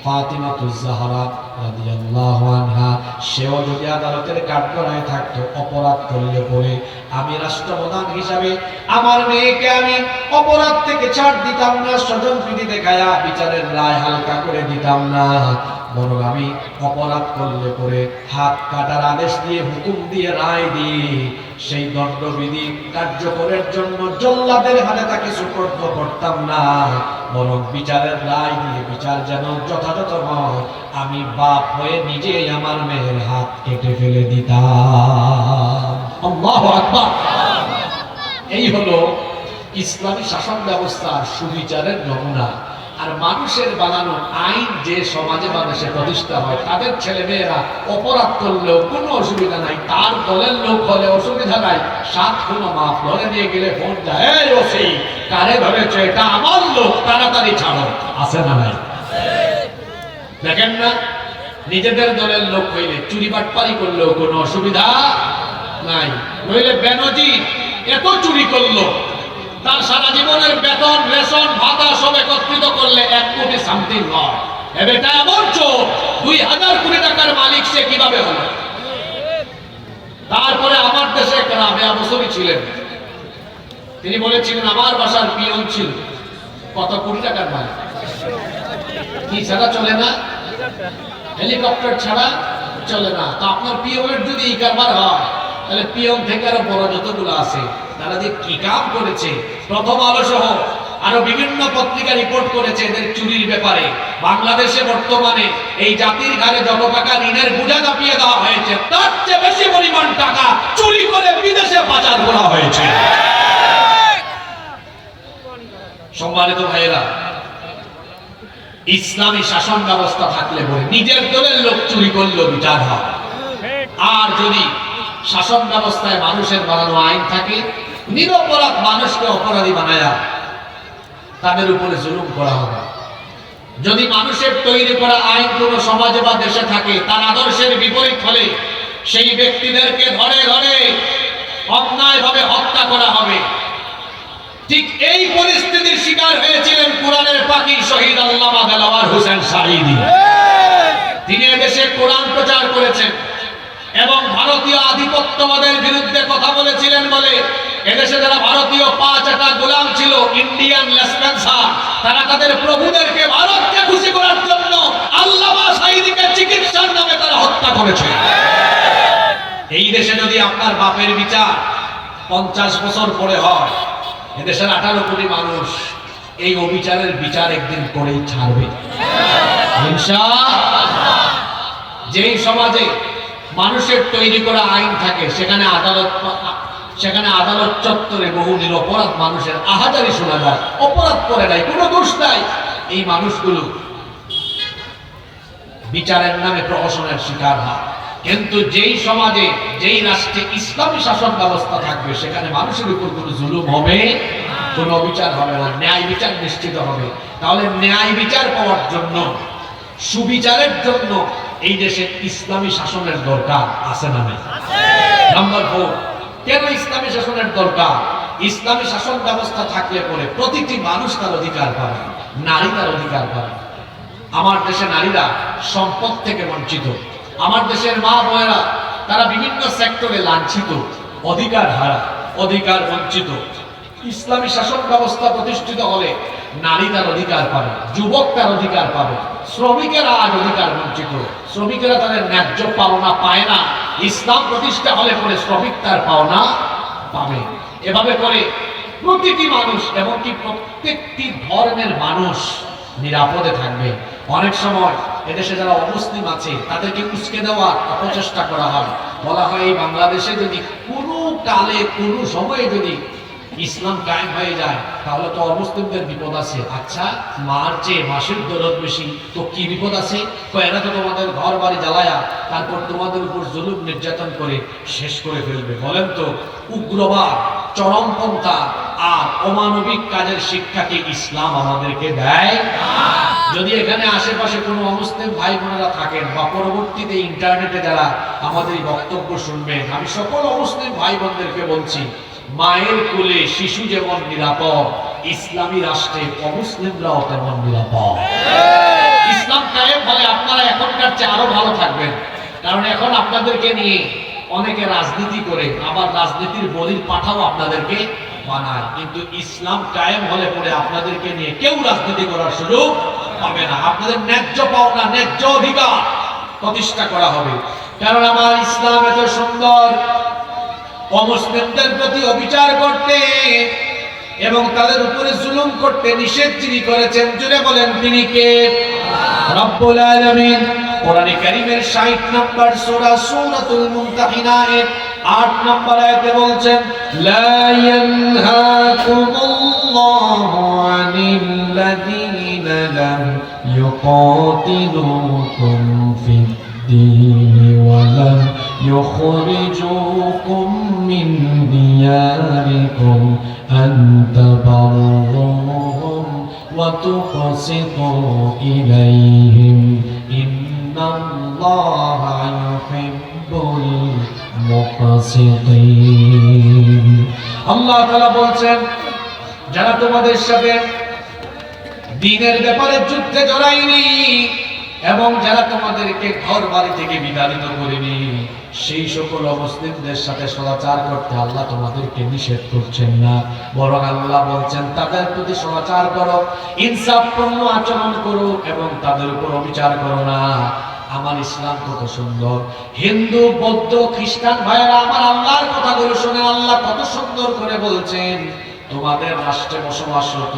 ফাতিমাতুজ জাহরা রাদিয়াল্লাহু আনহা, সেও যদি আদালতের কাঠগড়ায় থাকতো, অপরাধ করলে পরে আমি রাষ্ট্রপ্রধান হিসাবে আমার মেয়েকে আমি অপরাধ থেকে ছাড় দিতাম না, স্বজনপ্রীতি দেখায়া বিচারের রায় হালকা করে দিতাম না, বরং আমি অপরাধ করলে পরে হাত কাটার আদেশ দিয়ে, হুকুম দিয়ে, রায় দিয়ে সেই দণ্ডবিধি কার্যকরের জন্য জল্লাদের হাতে তাকে সুপর্দ করতাম না, বরং বিচারের রায় দিয়ে বিচার যেন যথাযথ হয়, আমি বাপ হয়ে নিজেই আমার মেয়ের হাত কেটে ফেলে দিতাম। আল্লাহু আকবার। এই হলো ইসলামী শাসন ব্যবস্থার সুবিচারের নমুনা। আর মানুষের বানানো আইন যে সমাজে মানুষের প্রতিষ্ঠা হয়, তাদের ছেলে মেয়েরা অপরাধ করলেও কোনো অসুবিধা নাই, তার দলের লোক হলে অসুবিধা নাই, 7 খুন মাফ, ধরে নিয়ে গেলে ফোন যায়, এই ওসি কারে ধরেছে, এটা আমার লোক, তাড়াতাড়ি ছাড়ো, আছে না নাই? দেখেন না, নিজেদের দলের লোক হইলে চুরি বাটপারি করলেও কোনো অসুবিধা নাই। নইলে বেনজির এত চুরি করলো, তার সারা জীবনের বেতন, রেশন, ভাতা সব একত্রিত করলে 1 কোটি সামথিং হয়। এটা এমন চোর, 2000 কোটি টাকার মালিক সে কিভাবে হলো? তারপরে আমার দেশে একটা রাবেয়া বসরি ছিলেন, তিনি বলেছিলেন আমার বাসার পিয়ন ছিল, কত কোটি টাকার মালিক, কি ছাড়া চলে না, হেলিকপ্টার ছাড়া চলে না। তো আপনার পিয়নের যদি এই কারবার হয়, তাহলে পিয়ন থেকে আরো বড় যতগুলো আছে তারা যে কি কাম করেছে, প্রথম আলো সহ আরো বিভিন্ন পত্রিকা রিপোর্ট করেছে এদের চুরির ব্যাপারে। বাংলাদেশে বর্তমানে এই জাতির ঘাড়ে যত টাকা ঋণের বোঝা চাপিয়ে দেওয়া হয়েছে, তার চেয়ে বেশি পরিমাণ টাকা চুরি করে বিদেশে পাচার করা হয়েছে। সম্মানিত ভাইয়েরা, ইসলামী শাসন ব্যবস্থা থাকলে বলে নিজের দলের লোক চুরি করলেও বিচার হয়। আর যদি শাসন ব্যবস্থায় মানুষের বানানো আইন থাকে, নিরপরাধ মানুষকে অপরাধী বানায়া তাদের উপরে জুলুম করা হবে। যদি মানুষের তৈরি করা আইন কোন সমাজে বা দেশে থাকে, তার আদর্শের বিপরীত হলে সেই ব্যক্তিদেরকে ধরে ধরে অন্যায়ভাবে হত্যা করা হবে। ঠিক এই পরিস্থিতির শিকার হয়েছিলেন কোরআনের পাখি শহীদ আল্লামা দেলাওয়ার হোসেন সাঈদী। তিনি এদেশে কোরআন প্রচার করেছেন এবং ভারতীয় আধিপত্যবাদের বিরুদ্ধে কথা বলেছিলেন বলে এদেশে যারা ভারতীয় 5 গোলাম ছিল, ইন্ডিয়ান লেসপেন্সার, তারা তাদের প্রভুদেরকে ভারতকে খুশি করার জন্য আল্লামা সাঈদীকে চিকিৎসার নামে তারা হত্যা করেছে। এই দেশে যদি আপনার বাপের বিচার 50 বছর পরে হয়, এদেশের 18 কোটি মানুষ এই অবিচারের বিচার একদিন করেই ছাড়বে ইনশাআল্লাহ। যেই সমাজে মানুষের তৈরি করা আইন থাকে, সেখানে আদালত চত্বরে বহু নিরপরাধ মানুষের আহাজারি শোনা যায়, অপরাধ করে নাই, কোনো দোষ নাই, এই মানুষগুলো বিচারের নামে প্রহসনের শিকার হয়। কিন্তু যেই সমাজে, যেই রাষ্ট্রে ইসলামী শাসন ব্যবস্থা থাকবে, সেখানে মানুষের উপর কোনো জুলুম হবে, কোনো অবিচার হবে না, ন্যায় বিচার নিশ্চিত হবে। তাহলে ন্যায় বিচার পাওয়ার জন্য, সুবিচারের জন্য এই দেশে ইসলামী শাসনের দরকার আছে না নাই? নাম্বার 4, কেন ইসলামী শাসনের দরকার? ইসলামী শাসন ব্যবস্থা থাকলে পরে প্রতিটি মানুষ তার অধিকার পাবে, নারী তার অধিকার পাবে। আমার দেশে নারীরা সম্পদ থেকে বঞ্চিত, আমার দেশের মা বোনেরা তারা বিভিন্ন সেক্টরে লাঞ্ছিত, অধিকার হারা, অধিকার বঞ্চিত। ইসলামী শাসন ব্যবস্থা প্রতিষ্ঠিত হলে নারী তার অধিকার পাবে, যুবক তার অধিকার পাবে, শ্রমিকেরা আজ অধিকার বঞ্চিত, শ্রমিকেরা তাদের ন্যায্য পাওনা পায় না। ইসলাম প্রতিষ্ঠা হলে পরে শ্রমিক তার পাওনা পাবে। এভাবে করে প্রতিটি মানুষ, এমনকি প্রত্যেকটি ধর্মের মানুষ নিরাপদে থাকবে। অনেক সময় এদেশে যারা অমুসলিম আছে তাদেরকে উস্কে দেওয়ার অপচেষ্টা করা হয়, বলা হয় এই বাংলাদেশে যদি কোনো কালে কোনো সময়ে যদি ইসলাম কায়েম হয়ে যায় তাহলে তো অমুসলিমদের বিপদ আছে। আচ্ছা, মার চেয়ে মাসের দরদ বেশি, তো কি বিপদ আছে? এরা তো তোমাদের ঘর বাড়ি জ্বালায়া তারপর তোমাদের উপর জুলুম নির্যাতন করে শেষ করে ফেলবে। বলেন তো, উগ্রবাদ, চরমপন্থা আর অমানবিক কাজের শিক্ষা কি ইসলাম আমাদেরকে দেয়? যদি এখানে আশেপাশে কোনো অমুসলিম ভাই বোনেরা থাকেন বা পরবর্তীতে ইন্টারনেটে যারা আমাদের এই বক্তব্য শুনবেন, আমি সকল অমুসলিম ভাই বোনদেরকে বলছি, মায়ের কোলে শিশু যেমন নিরাপদ, ইসলামী রাষ্ট্রে অমুসলিমরাও তেমন নিরাপদ। ইসলাম কায়েম হলে আপনারা এখনকার চেয়ে আরো ভালো থাকবেন, কারণ এখন আপনাদেরকে নিয়ে অনেকে রাজনীতি করে, আবার রাজনীতির বলির পাঠাও আপনাদেরকে বানায়। কিন্তু ইসলাম কায়েম হলে পরে আপনাদেরকে নিয়ে কেউ রাজনীতি করার সুযোগ পাবে না। আপনাদের ন্যায্য পাওনা, ন্যায্য অধিকার প্রতিষ্ঠা করা হবে। কারণ আমার ইসলাম এত সুন্দর, অমুসলিমদের প্রতি অবিচার করতে এবং তাদের উপরে জুলুম করতে নিষেধ যিনি করেছেন, জুড়ে বলেন তিনি কে? রব্বুল আলামিন। কোরআনে কারীমের 60 নম্বর সূরা সূরাতুল মুমতাহিনা এর 8 নম্বর আয়াতে বলছেন, লা ইয়ানহাকুমুল্লাহু আনিল লাযীনা লাম ইউকাতিলুকুম ফিদ-দীনি ওয়া লাম يخرجوكم من دياركم أن تبروهم وتقسطوا إليهم ইন্নাল্লাহা ইউহিব্বুল মুকসিতিন। আল্লাহ তাআলা বলছেন, যারা তোমাদের সাথে দ্বীনের ব্যাপারে যুদ্ধে জড়ায়নি এবং যারা তোমাদেরকে ঘর বাড়ি থেকে বিতাড়িত করেনি, সেই সকল অমুসলিমদের সাথে সদাচার করতে আল্লাহ তোমাদেরকে নিষেধ করছেন না, বরং আল্লাহ বলছেন তাদের প্রতি সদাচার করো, ইনসাফপূর্ণ আচরণ করো এবং তাদের উপর অবিচার করো না। আমার ইসলাম কত সুন্দর! হিন্দু, বৌদ্ধ, খ্রিস্টান ভাইয়েরা আমার আল্লাহর কথাগুলো শুনে আল্লাহ কত সুন্দর করে বলছেন, তোমাদের রাষ্ট্রে বসবাসরত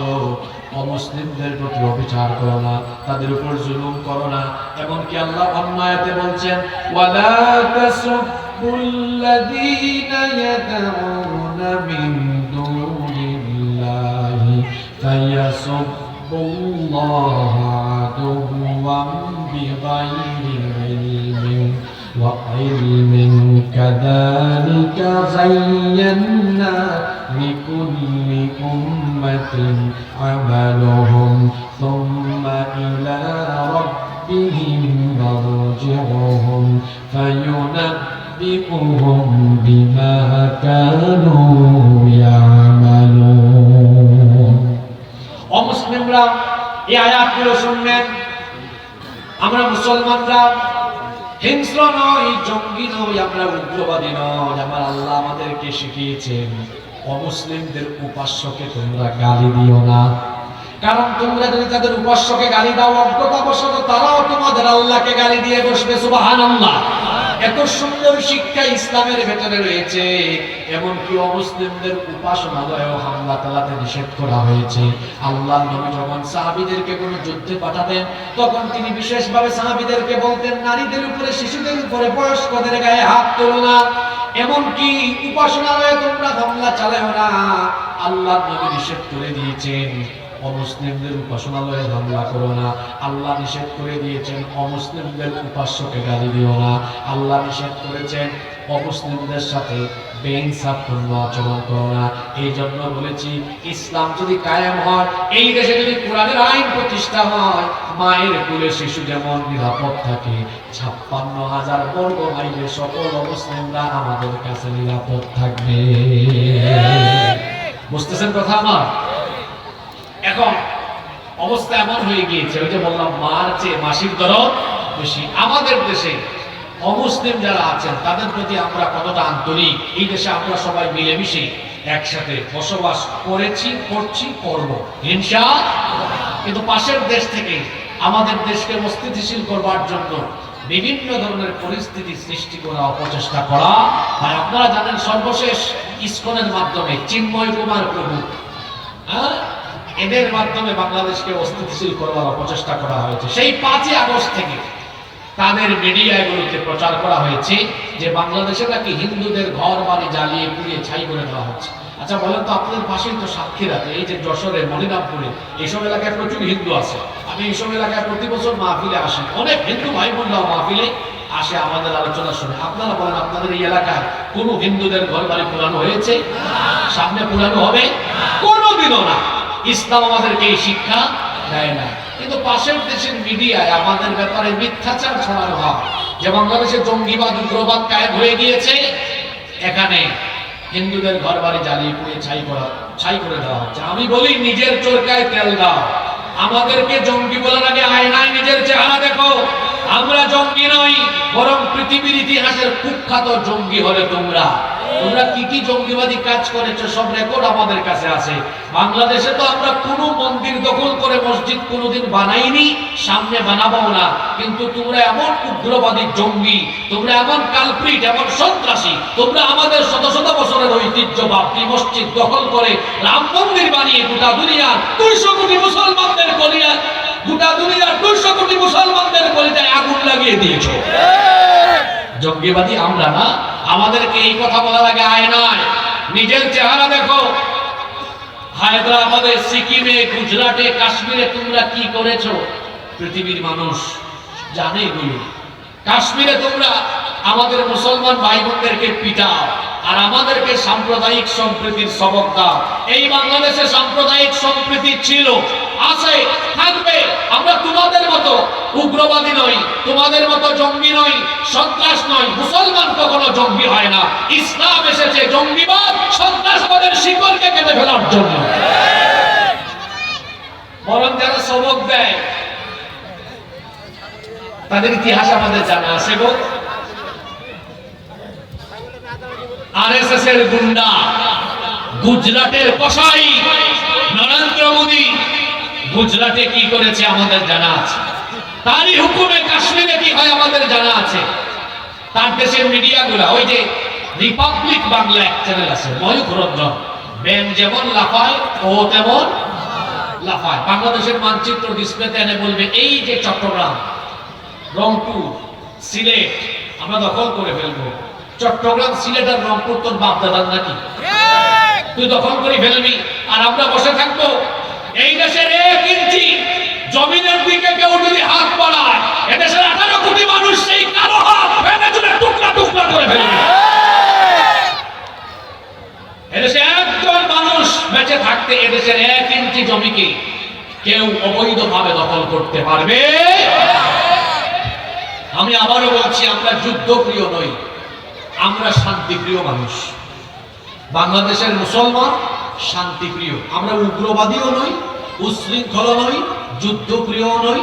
অমুসলিমদের প্রতি অবিচার করো না, তাদের উপর জুলুম করো না। এমনকি আল্লাহ অন্য আয়াতে বলছেন, ওয়ালা তাসুবুল্লাযীনা ইয়াদউনা মিন দুনিল্লাহি ফায়াসুবুল্লাহা আদুওয়াম বিগাইরি ইলমিন ওয়া ইলমিন কাযালিকা যায়্যান্না লিকুল্লি উম্মাতিন আমালুহুম সুম্মা ইলা রাব্বিহিম মারজিউহুম ফায়ুনাব্বিউহুম বিমা কানু ইয়ামালুন। অমুসলিমরা এই আয়াতগুলো শুনবেন, আমরা মুসলমানরা হিংস্র নই, জঙ্গি নই, আমরা উগ্রবাদী নই। আমার আল্লাহ আমাদেরকে শিখিয়েছেন, অমুসলিমদের উপাস্যকে তোমরা গালি দিও না, কারণ তোমরা যদি তাদের উপাস্যকে গালি দাও, অজ্ঞতাবশত তারাও তোমাদের আল্লাহকে গালি দিয়ে বসবে। সুবহানাল্লাহ! এত সুন্দর শিক্ষা ইসলামের ভেতরে রয়েছে। এমনকি অমুসলিমদের উপাসনালয়েও হামলা চালাতে নিষেধ করা হয়েছে। আল্লাহর নবী যখন সাহাবীদেরকে কোনো যুদ্ধে পাঠাতেন, তখন তিনি বিশেষভাবে সাহাবীদেরকে বলতেন, নারীদের উপরে, শিশুদের উপরে, বয়স্কদের গায়ে হাত তোলো না, এমনকি উপাসনালয়ে তোমরা হামলা চালাও না। আল্লাহর নবী নিষেধ করে দিয়েছেন অমুসলিমদের উপাসনালয়ে হামলা করো না। আল্লাহ নিষেধ করে দিয়েছেন অমুসলিমদের উপাস্যকে গালি দিও না। আল্লাহ নিষেধ করেছেন অমুসলিমদের সাথে বেইনসাফপূর্ণ আচরণ করো না। এই জন্য বলেছি, ইসলাম যদি কায়েম হয়, এই দেশে যদি কোরআনের আইন প্রতিষ্ঠা হয়, মায়ের কোলে শিশু যেমন নিরাপদ থাকে, ৫৬,০০০ বর্গ মাইলে সকল অমুসলিমরা আমাদের কাছে নিরাপদ থাকবে। বুঝতেছেন কথা আমার? এখন অবস্থা এমন হয়ে গিয়েছে, ওই যে বললাম, মার চেয়ে মাসির দরদ বেশি। আমাদের দেশে অমুসলিম যারা আছেন তাদের প্রতি আমরা কতটা আন্তরিক! এই দেশে আমরা সবাই মিলেমিশে একসাথে বসবাস করেছি, করছি, করব ইনশাআল্লাহ। কিন্তু পাশের দেশ থেকে আমাদের দেশকে অস্থিতিশীল করবার জন্য বিভিন্ন ধরনের পরিস্থিতি সৃষ্টি করা, অপচেষ্টা করা হয়। আপনারা জানেন, সর্বশেষ ইসকনের মাধ্যমে চিন্ময় কুমার প্রভু, এদের মাধ্যমে বাংলাদেশকে অস্থিতিশীল করবার অপচেষ্টা করা হয়েছে। সেই ৫ই আগস্ট থেকে তাদের মিডিয়াগুলোতে প্রচার করা হয়েছে যে বাংলাদেশে নাকি হিন্দুদের ঘর বাড়ি জ্বালিয়ে পুড়িয়ে ছাই করে দেওয়া হচ্ছে। আচ্ছা বলেন তো, আপনাদের পাশেই তো সাক্ষীরাতে, এই যে যশোরে, মনিরামপুরে, এইসব এলাকায় প্রচুর হিন্দু আছে। আমি এইসব এলাকায় প্রতি বছর মাহফিলে আসি, অনেক হিন্দু ভাই বোনরাও মাহফিলে আসে, আমাদের আলোচনা শুনে। আপনারা বলেন, আপনাদের এই এলাকায় কোনো হিন্দুদের ঘর বাড়ি পুরানো হয়েছে? সামনে পুরানো হবে? কোনোদিনও না। ইসলাম আমাদেরকে এই শিক্ষা দেয় না। কিন্তু পাশের দেশের মিডিয়ায় আমাদের ব্যাপারে মিথ্যাচার ছড়ানো হয় যে বাংলাদেশে জঙ্গিবাদ, উগ্রবাদ কায়েম হয়ে গিয়েছে, এখানে হিন্দুদের ঘর বাড়ি জ্বালিয়ে পুড়িয়ে ছাই করে দেওয়া হচ্ছে। আমি বলি, নিজের চরকায় তেল দাও। আমাদেরকে জঙ্গি বলার আগে আয়নায় নিজের চেহারা দেখো। আমরা জঙ্গি নই, বরং পৃথিবীর ইতিহাসের কুখ্যাত জঙ্গি হলে তোমরা। তোমরা কি কি জঙ্গিবাদী কাজ করেছো সব রেকর্ড আমাদের কাছে আছে। বাংলাদেশে তো আমরা কোনো মন্দির দখল করে মসজিদ কোনোদিন বানাইনি, সামনে বানাবো না। কিন্তু তোমরা এমন উগ্রবাদী জঙ্গি, তোমরা এমন কালপ্রিট, এমন সন্ত্রাসী, তোমরা আমাদের শত শত বছরের ঐতিহ্য বাবরি মসজিদ দখল করে রাম মন্দির বানিয়ে গোটা দুনিয়ার ২০০ কোটি মুসলমানদের কলিয়া, গোটা দুনিয়ার ২০০ কোটি মুসলমানদের কলিজায় আগুন লাগিয়ে দিয়েছো। জঙ্গিবাদী আমরা না। আমাদেরকে এই কথা বলার আগে আয়নায় নিজের চেহারা দেখো। হায়দ্রাবাদে, সিকিমে, গুজরাটে, কাশ্মীরে তোমরা কি করেছো পৃথিবীর মানুষ জানে এগুলো। কাশ্মীরে তোমরা আমাদের মুসলমান ভাই বোনদেরকে পিটাও, আর আমাদেরকে সাম্প্রদায়িক সম্প্রীতির সবক দাও। এই বাংলাদেশে সাম্প্রদায়িক সম্প্রীতি ছিল, আছে, থাকবে। আমরা তোমাদের মতো উগ্রবাদী নই, তোমাদের মতো জঙ্গি নই, সন্ত্রাস নই। মুসলমান কখনো জঙ্গি হয় না। ইসলাম এসেছে জঙ্গিবাদ, সন্ত্রাসবাদের শিকড়কে কেটে ফেলার জন্য। বরং যারা সবক দেয় তাদের ইতিহাস আমাদের জানা আছে গো। আরএসএস এর গুন্ডা, গুজরাটের কসাই নরেন্দ্র মোদী গুজরাটে কি করেছে আমাদের জানা আছে। তারই হুকুমে কাশ্মীরে কি হয় আমাদের জানা আছে। তার দেশের মিডিয়াগুলা, ওই যে রিপাবলিক বাংলা এক চ্যানেল আছে, ময়ূখ রঞ্জন, ব্যাং যেমন লাফায় ও তেমন লাফায়। বাংলাদেশের মানচিত্র ডিসপ্লেতে এনে বলবে এই যে চট্টগ্রাম, রংপুর, সিলেট আমরা দখল করে ফেলবো। চট্টগ্রাম, সিলেট আর রংপুর তোর বাপ দাদার নাকি? তুই দখল করে ফেলবি আর আমরা বসে থাকবো? এই দেশের 1 ইঞ্চি জমিনের দিকে কেউ যদি হাত বাড়ায়, এদেশের 18 কোটি মানুষ সেই কালো হাত ভেঙে চুরে টুকরা টুকরা করে ফেলবে। এদেশে একজন মানুষ বেঁচে থাকতে এদেশের 1 ইঞ্চি জমিকে কেউ অবৈধভাবে দখল করতে পারবে? আমি আবারও বলছি, আমরা যুদ্ধপ্রিয় নই, আমরা শান্তিপ্রিয় মানুষ। বাংলাদেশের মুসলমান শান্তিপ্রিয়। আমরা উগ্রবাদীও নই, উশৃঙ্খল নই, যুদ্ধপ্রিয় নই,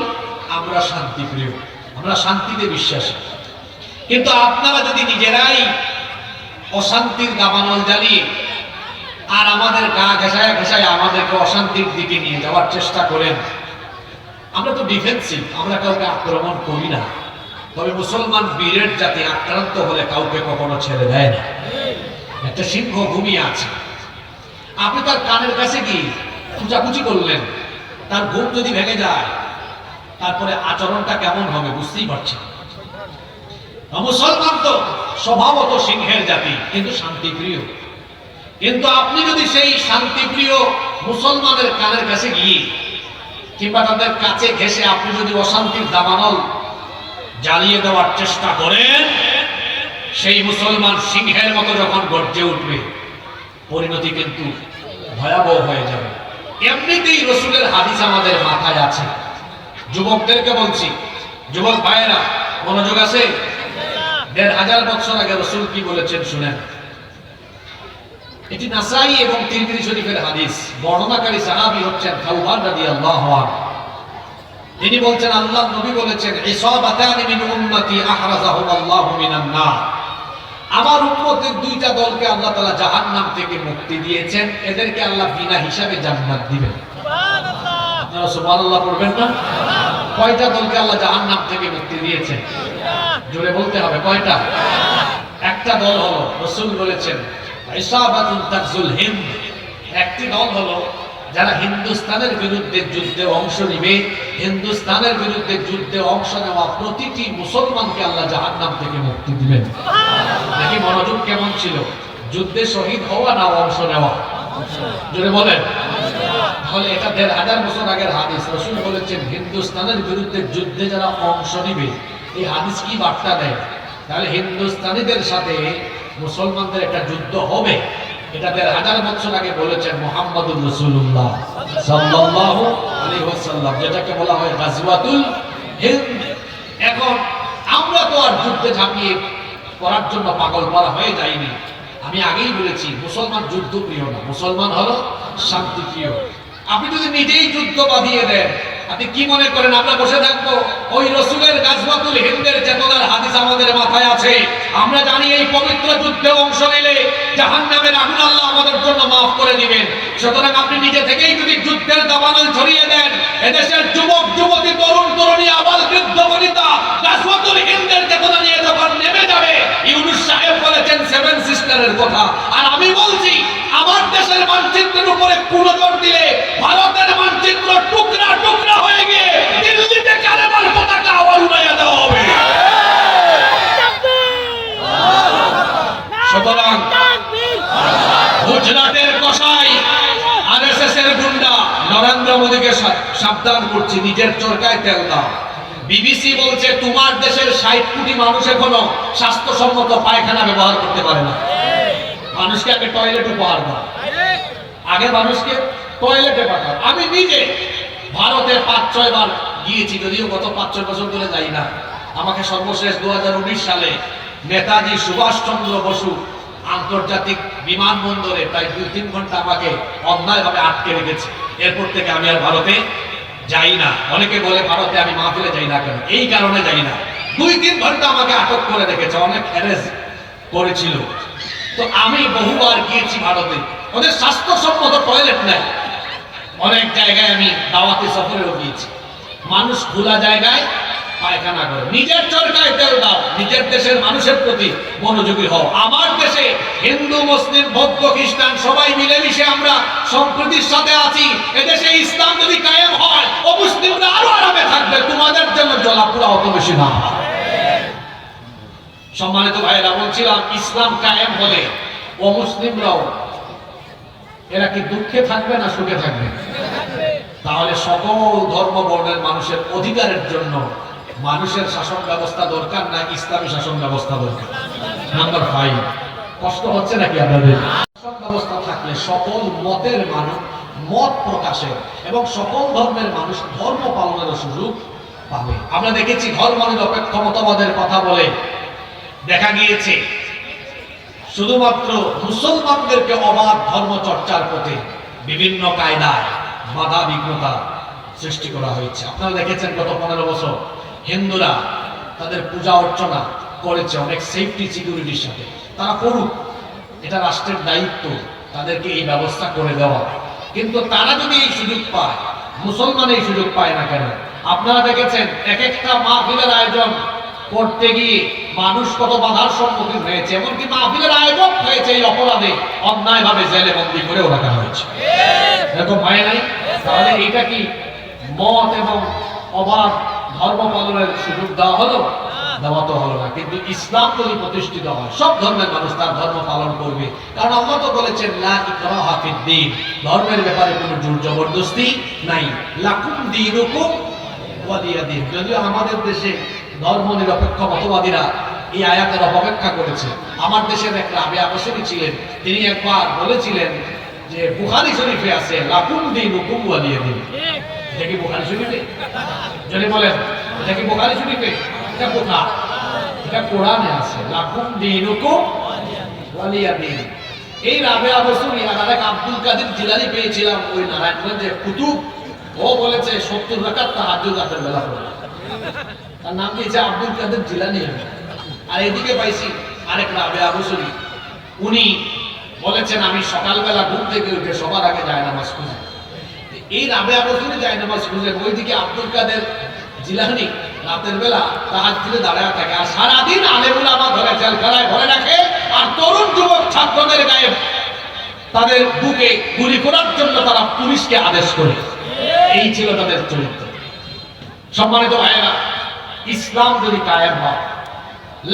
আমরা শান্তিপ্রিয়। আমরা শান্তিতে বিশ্বাসী। কিন্তু আপনারা যদি নিজেরাই অশান্তির দাবানল জ্বালিয়ে আর আমাদের গা ঘেঁষায় ঘেঁষায় আমাদেরকে অশান্তির দিকে নিয়ে যাওয়ার চেষ্টা করেন, আমরা তো ডিফেন্সিভ, আমরা কাউকে আক্রমণ করি না। তবে মুসলমান বীরের জাতি আক্রান্ত হলে কাউকে কখনো ছেড়ে দেয় না। একটা সিংহ ঘুমিয়ে আছে, আপনি তার কানের কাছে গিয়ে খুঁচাখুচি করলেন, তার ঘুম যদি ভেঙে যায় তারপরে আচরণটা কেমন হবে বুঝতেই পারছেন। মুসলমান তো স্বভাবত সিংহের জাতি, কিন্তু শান্তিপ্রিয়। কিন্তু আপনি যদি সেই শান্তিপ্রিয় মুসলমানের কানের কাছে গিয়ে কিংবা তাদের কাছে ঘেঁষে আপনি যদি অশান্তির দাবানল জ্বালিয়ে দেওয়ার চেষ্টা করেন, সেই মুসলমান সিংহের মতো যখন গর্জে উঠবে, পরিণতি কিন্তু ভয়াবহ হয়ে যাবে। এমনিতেই রসুলের হাদিস আমাদের মাথায় আছে। যুবকদেরকে বলছি, যুবক ভাইয়েরা মনোযোগ আছে। 1500 বছর আগে রসুল কি বলেছেন শুনেন। এটি নাসাই এবং তিরমিজি শরীফের হাদিস। বর্ণনাকারী সাহাবী হচ্ছেন খাউবান রাদিয়াল্লাহু আনহু। তিনি বলছেন, আল্লাহর নবী বলেছেন, ইসাবাতানি মিন উম্মতি আহরাজাহুমুল্লাহু মিনান নার। আমার উম্মতের 2টা দলকে আল্লাহ তাআলা জাহান্নাম থেকে মুক্তি দিয়েছেন, এদেরকে আল্লাহ বিনা হিসাবে জান্নাত দিবেন। সুবহানাল্লাহ। আপনারা সুবহানাল্লাহ পড়বেন না? কয়টা দলকে আল্লাহ জাহান্নাম থেকে মুক্তি দিয়েছেন? জোরে বলতে হবে, কয়টা? একটা দল হলো, রাসূল বলেছেন, ইসাবাতুন তাকজুল হিন্দ। একটি দল হলো যারা হিন্দুস্তানের বিরুদ্ধে যুদ্ধে অংশ নিবে। হিন্দুস্তানের বিরুদ্ধে যুদ্ধে অংশ নেওয়া প্রতিটি মুসলমানকে আল্লাহ জাহান্নাম থেকে মুক্তি দিবেন। নাকি মনোযোগ কেমন ছিল? যুদ্ধে শহীদ হওয়া না অংশ নেওয়া? জোরে বলেন। তাহলে এটা 1500 বছর আগের হাদিস। রাসূল বলেছেন হিন্দুস্তানের বিরুদ্ধে যুদ্ধে যারা অংশ নিবে। এই হাদিস কি বার্তা দেয়? তাহলে হিন্দুস্তানিদের সাথে মুসলমানদের একটা যুদ্ধ হবে। এটা 1500 বছর আগে বলেছেন মুহাম্মদুর রাসূলুল্লাহ সাল্লাল্লাহু আলাইহি ওয়াসাল্লাম, যেটাকে বলা হয় গাজওয়াতুল হিন্দ। এখন আমরা তো আর যুদ্ধে ঝাঁপিয়ে পড়ার জন্য পাগল পারা হয়ে যায়নি। আমি আগেই বলেছি, মুসলমান যুদ্ধপ্রিয় না, মুসলমান হলো শান্তিপ্রিয়। আপনি যদি নিজেই যুদ্ধ বাঁধিয়ে দেন, আপনি কি মনে করেন আমরা বসে থাকবো? ওই রসুলের গাজওয়াতুল হিন্দের চেতনার হাদিস আমাদের মাথায় আছে। আমরা জানি এই পবিত্র যুদ্ধে অংশ নিলে জাহান্নামের আগুন আল্লাহ আমাদের জন্য মাফ করে দিবেন। সুতরাং আপনি নিজে থেকেই যদি যুদ্ধের দাবানল ছড়িয়ে দেন, এদেশের যুবক যুবতী, তরুণ তরুণী, আবাল বৃদ্ধ বনিতা গাজওয়াতুল হিন্দের চেতনা নিয়ে যখন নেমে যাবে, ইউনূস সাহেব বলেছেন 7 সিস্টারের কথা। আর আমি বলছি, আমার দেশের মানচিত্রের উপরে নজর দিলে ভারতের মানচিত্র টুকরা টুকরা হয়ে গিয়ে দিল্লিতে কালেমার পতাকা আবার উড়াইয়া দেওয়া হবে। সুতরাং গুজরাটের কসাই, আরএসএস এর গুন্ডা নরেন্দ্র মোদীকে সাবধান করছি, নিজের চরকায় তেল দাও। বিবিসি বলছে তোমার দেশের 60 কোটি মানুষ এখনো স্বাস্থ্যসম্মত পায়খানা ব্যবহার করতে পারে না। মানুষকে আগে টয়লেট উপহার দাও, আগে মানুষকে টয়লেটে পাঠাও। আমি নিজে ভারতে 5-6 বার গিয়েছি, যদিও গত 5-6 বছর ধরে যাই না। আমাকে সর্বশেষ 2019 সালে নেতাজি সুভাষচন্দ্র বসু আন্তর্জাতিক বিমানবন্দরে প্রায় 2-3 ঘন্টা আমাকে অন্যায়ভাবে আটকে রেখেছে। এরপর থেকে আমি আর ভারতে যাই না। অনেকে বলে ভারতে আমি মাহফিলে যাই না কেন, এই কারণে যাই না। 2-3 ঘন্টা আমাকে আটক করে রেখেছে, অনেক হ্যারেস করেছিল। তো আমি বহুবার গিয়েছি ভারতে, ওদের স্বাস্থ্যসম্মত টয়লেট নেই। অনেক জায়গায় আমি দাওয়াতি সফরেও গিয়েছি, মানুষ খোলা জায়গায় পায়খানা করে। নিজের চরকায় তেল দাও, নিজের দেশের মানুষের প্রতি মনোযোগী হও। আমার দেশে হিন্দু, মুসলিম, বৌদ্ধ, খ্রিস্টান সবাই মিলেমিশে আমরা সম্প্রীতির সাথে আছি। এদেশে ইসলাম যদি কায়েম হয়, অমুসলিমরা আরো আরামে থাকবে, তোমাদের জন্য জ্বলাপোড়া অত বেশি না। সম্মানিত ভাইয়েরা, বলছিলাম ইসলাম কায়েম হলে অমুসলিমরাও এরা কি দুঃখে থাকবে না সুখে থাকবে? তাহলে সকল ধর্ম বর্ণের মানুষের অধিকারের জন্য মানুষের শাসন ব্যবস্থা দরকার না ইসলামী শাসন ব্যবস্থা দরকার? নাম্বার 5, কষ্ট হচ্ছে নাকি আপনাদের? শাসন ব্যবস্থা থাকলে সকল মতের মানুষ মত প্রকাশের এবং সকল ধর্মের মানুষ ধর্ম পালনের সুযোগ পাবে। আমরা দেখেছি ধর্মনিরপেক্ষ মতবাদের কথা বলে দেখা গিয়েছে শুধুমাত্র মুসলমানদেরকে অবাধ ধর্ম চর্চার পথে বিভিন্ন কায়দায় বাধা বিঘ্নতা সৃষ্টি করা হয়েছে। আপনারা দেখেছেন গত 15 বছর হিন্দুরা তাদের পূজা অর্চনা করেছে অনেক সেফটি সিকিউরিটির সাথে। তারা করুক, এটা রাষ্ট্রের দায়িত্ব তাদেরকে এই ব্যবস্থা করে দেওয়া। কিন্তু তারা যদি এই সুযোগ পায়, মুসলমান এই সুযোগ পায় না কেন? আপনারা দেখেছেন এক একটা মাহফিলের আয়োজন করতে গিয়ে মানুষ কত বাধার সম্মুখীন হয়েছে, এমনকি মাহফিলের আয়োজন হয়েছে এই অপরাধে অন্যায়ভাবে জেলে বন্দী করেও রাখা হয়েছে। এরকম হয় নাই? তাহলে এটা কি মত এবং অবাধ ধর্ম পালনের সুযোগ দেওয়া হলো? দেওয়া তো হলো না। কিন্তু ইসলাম যদি প্রতিষ্ঠিত হয়, সব ধর্মের মানুষ তার ধর্ম পালন করবে। কারণ আল্লাহ তো বলেছেন লা ইকরাহা ফিদ্দীন, ধর্মের ব্যাপারে কোনো জোর জবরদস্তি নাই। লাকুম দীনুকুম ওয়ালিয়া দীন। যদিও আমাদের দেশে ধর্ম নিরপেক্ষ মতবাদীরা এই আয়াতের অপেক্ষা করেছে। আমার দেশের এক রাবিয়া বসরি ছিলেন, তিনি একবার বলেছিলেন যে বুখারী শরীফে আছে লাকুম দীনুকুম ওয়ালিয়া দীন। এটা কি বুখারী শরীফে? যদি বলেন এটা কি বুখারী শরীফে? এটা কোথায়? এটা কোরআনে আছে, লাকুম দীনুকুম ওয়ালিয়া দীন। এই রাবিয়া বসরি আর এক আব্দুল কাদের জিলানী পেয়েছিলাম ওই নারায়ণগঞ্জে কুতুব। ও বলেছে 70 রাকাত তাহাজ্জুদ রাতের বেলা পড়ে। তার নাম দিয়েছে আব্দুল কাদের জিলানী। আর এদিকে পাইছি আরেক রাবিয়া বসরি, উনি বলেছেন আমি সকালবেলা ঘুম থেকে উঠে সবার আগে জায়নামাজ খুঁজি। এই রাবিয়া বসরি জায়নামাজ খুঁজে, ওইদিকে আব্দুল কাদের জিলানী রাতের বেলা তাহাজ্জুদে দাঁড়ায় থাকে। আর সারাদিন আলেম উলামা ধরে জেলখানায় ভরে রাখে, আর তরুণ যুবক ছাত্রদের গায়ে তাদের বুকে গুলি করার জন্য তারা পুলিশকে আদেশ করে। এই ছিল তাদের চরিত্র। সম্মানিত ভাইয়েরা, ইসলাম যদি কায়েম হয়,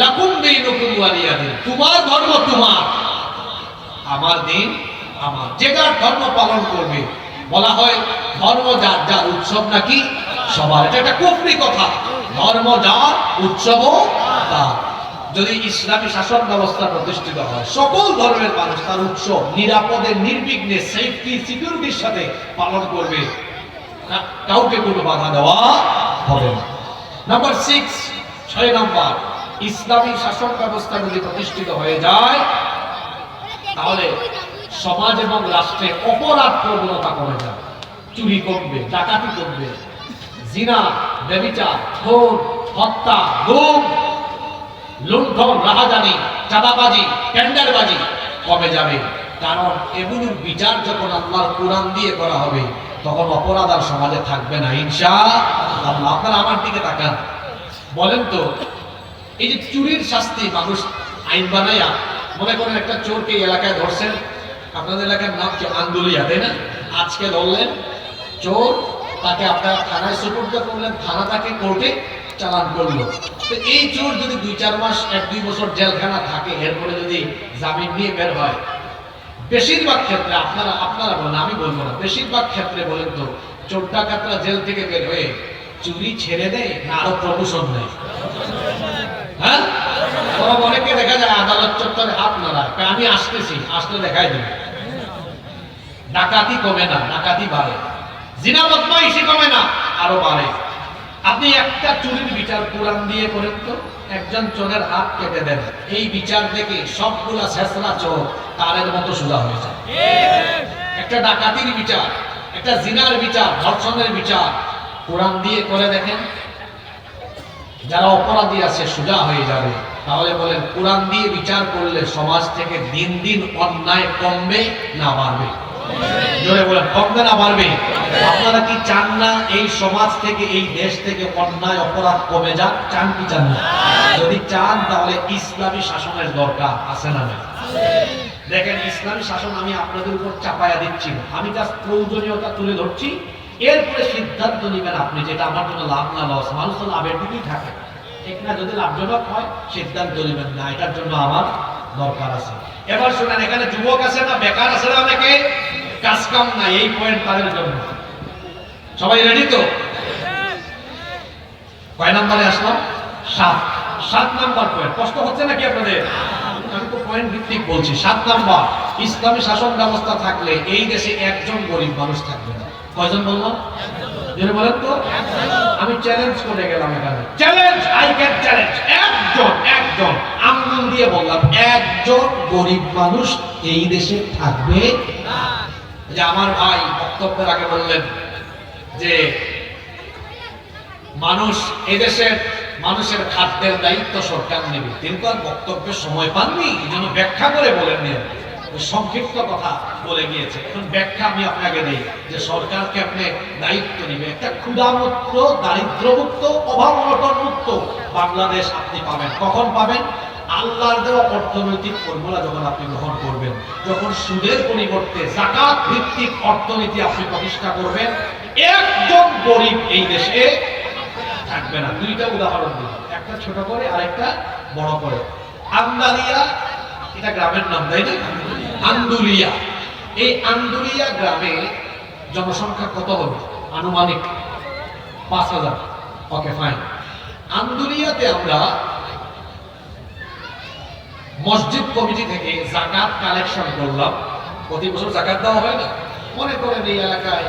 লাকুম দীনুকুম ওয়ালিয়া দীন, তোমার ধর্ম তোমার, আমার দিন আমার, যে যার ধর্ম পালন করবে। বলা হয় ধর্ম যার যার, উৎসব নাকি সবার। এটা একটা কুফরি কথা। ধর্ম যার, উৎসবও তার। যদি ইসলামী শাসন ব্যবস্থা প্রতিষ্ঠিত হয়, সকল ধর্মের মানুষ তার উৎসব নিরাপদে নির্বিঘ্নে সেফটি সিকিউরিটির সাথে পালন করবে, কাউকে কোনো বাধা দেওয়া হবে না। নাম্বার 6 নম্বর, ইসলামী শাসন ব্যবস্থা যদি প্রতিষ্ঠিত হয়ে যায়, তাহলে সমাজ এবং রাষ্ট্রে অপরাধ প্রবণতা কমে যাবে। চুরি কমবে, ডাকাতি কমবে, জিনা, ব্যভিচার, খুন, হত্যা, গুম, লুণ্ঠন, রাহাজানি, চাঁদাবাজি, টেন্ডারবাজি কমে যাবে। কারণ এগুলোর বিচার যখন আল্লাহর কোরআন দিয়ে করা হবে, তখন অপরাধ আর সমাজে থাকবে না ইনশাআল্লাহ। আপনারা আমার দিকে তাকান, বলেন তো, এই যে চুরির শাস্তি মানুষ আইন বানাইয়া, মনে করেন একটা চোরকে এলাকায় ধরছেন, আপনাদের এলাকার নাম কি আন্দুলিয়া, তাই না? আজকে ধরলেন চোর, তাকে আপনারা থানায় সুপুর্দ করলেন, থানা তাকে কোর্টে চালান করলো। তো এই চোর যদি 2-4 মাস 1-2 বছর জেলখানা থাকে, এরপরে যদি জামিন নিয়ে বের হয়, বেশিরভাগ ক্ষেত্রে আপনারা বলেন, আমি বলবো না, বেশিরভাগ ক্ষেত্রে বলেন তো, চোর ডাকাতরা জেল থেকে বের হয়ে চুরি ছেড়ে দেয় না আরো প্রমোশন নেয়? হ্যাঁ, অনেকে দেখা যায় আদালত চত্বরে হাত নাড়ায়, আমি আসতেছি, আসলে দেখাই দেব। ডাকাতি কমে না, ডাকাতি বাড়ে। জিনা বদমাইশি কমে না, আরো বাড়ে। আপনি একটা চুরির বিচার কোরআন দিয়ে করেন তো, একজন চোরের হাত কেটে দেন, এই বিচার থেকে সবগুলা ছেঁচড়া চোর তারের মতো সোজা হয়ে যায়। একটা ডাকাতির বিচার, একটা জিনার বিচার, ধর্ষণের বিচার কোরআন দিয়ে করে দেখেন, যারা অপরাধী আছে সোজা হয়ে যাবে। তাহলে বলেন, কোরআন দিয়ে বিচার করলে সমাজ থেকে দিন দিন অন্যায় কমবে না বাড়বে? জোরে বলেন, কমবে না বাড়বে? আপনারা কি চান না এই সমাজ থেকে, এই দেশ থেকে অন্যায় অপরাধ কমে যাক? চান কি চান না? যদি চান তাহলে ইসলামী শাসনের দরকার আছে না? দেখেন, ইসলামী শাসন আমি আপনাদের উপর চাপায়া দিচ্ছি না, আমি জাস্ট প্রয়োজনীয়তা তুলে ধরছি। এরপরে সিদ্ধান্ত নেবেন আপনি, যেটা আমার জন্য লাভ না লস। মানুষ তো লাভের দিকেই থাকে, ঠিক না? যদি লাভজনক হয় সিদ্ধান্ত নেবেন, না এটার জন্য আমার দরকার আছে। এবার শুনেন, এখানে যুবক আছে না, বেকার আছে না, অনেকে কাজ কাম নাই, এই পয়েন্ট তাদের জন্য। সবাই রেডি তো? কয় নাম্বারে আসলাম? 7 নাম্বার পয়েন্ট। কষ্ট হচ্ছে নাকি আপনাদের? আমি তো পয়েন্ট ভিত্তিক বলছি। 7 নাম্বার, ইসলামী শাসন ব্যবস্থা থাকলে এই দেশে একজন গরিব মানুষ থাকবে না। কয়জন বললাম? যেটা বলেন তো। আমি চ্যালেঞ্জ করে গেলাম এখানে, চ্যালেঞ্জ, আই ক্যান চ্যালেঞ্জ, একজন আঙ্গুল দিয়ে বললাম, একজন গরিব মানুষ এই দেশে থাকবে না। যে আমার ভাই বক্তব্যের আগে বললেন যে মানুষ, এদেশের মানুষের খাদ্যের দায়িত্ব সরকার নেবে। তিনি তো আর বক্তব্যের সময় পাননি, এই জন্য ব্যাখ্যা করে বলেন নিয়ে সংক্ষিপ্ত কথা বলে গিয়েছে। এখন ব্যাখ্যা আমি আপনাকে দিই যে সরকারকে আপনি দায়িত্ব নেবে, একটা ক্ষুধামুক্ত, দারিদ্র্যমুক্ত, অভাব অনটন মুক্ত বাংলাদেশ আপনি পাবেন। কখন পাবেন? আল্লাহর দেওয়া অর্থনৈতিক ফর্মুলা যখন আপনি গ্রহণ করবেন, যখন সুদের পরিবর্তে যাকাত ভিত্তিক অর্থনীতি আপনি প্রতিষ্ঠা করবেন, একজন গরিব এই দেশে থাকবে না। দুইটা উদাহরণ দিই, একটা ছোট করে আরেকটা বড় করে। আন্দালিয়া, এটা গ্রামের নাম, তাই না? আন্দুলিয়া, এই আন্দুলিয়া গ্রামে জনসংখ্যা কত হবে? আনুমানিক 5000। ওকে, ফাইন। আন্দুলিয়াতে আমরা মসজিদ কমিটি থেকে যাকাত কালেকশন করলাম। প্রতি বছর যাকাত দেওয়া হয় না? মনে করেন এই এলাকায়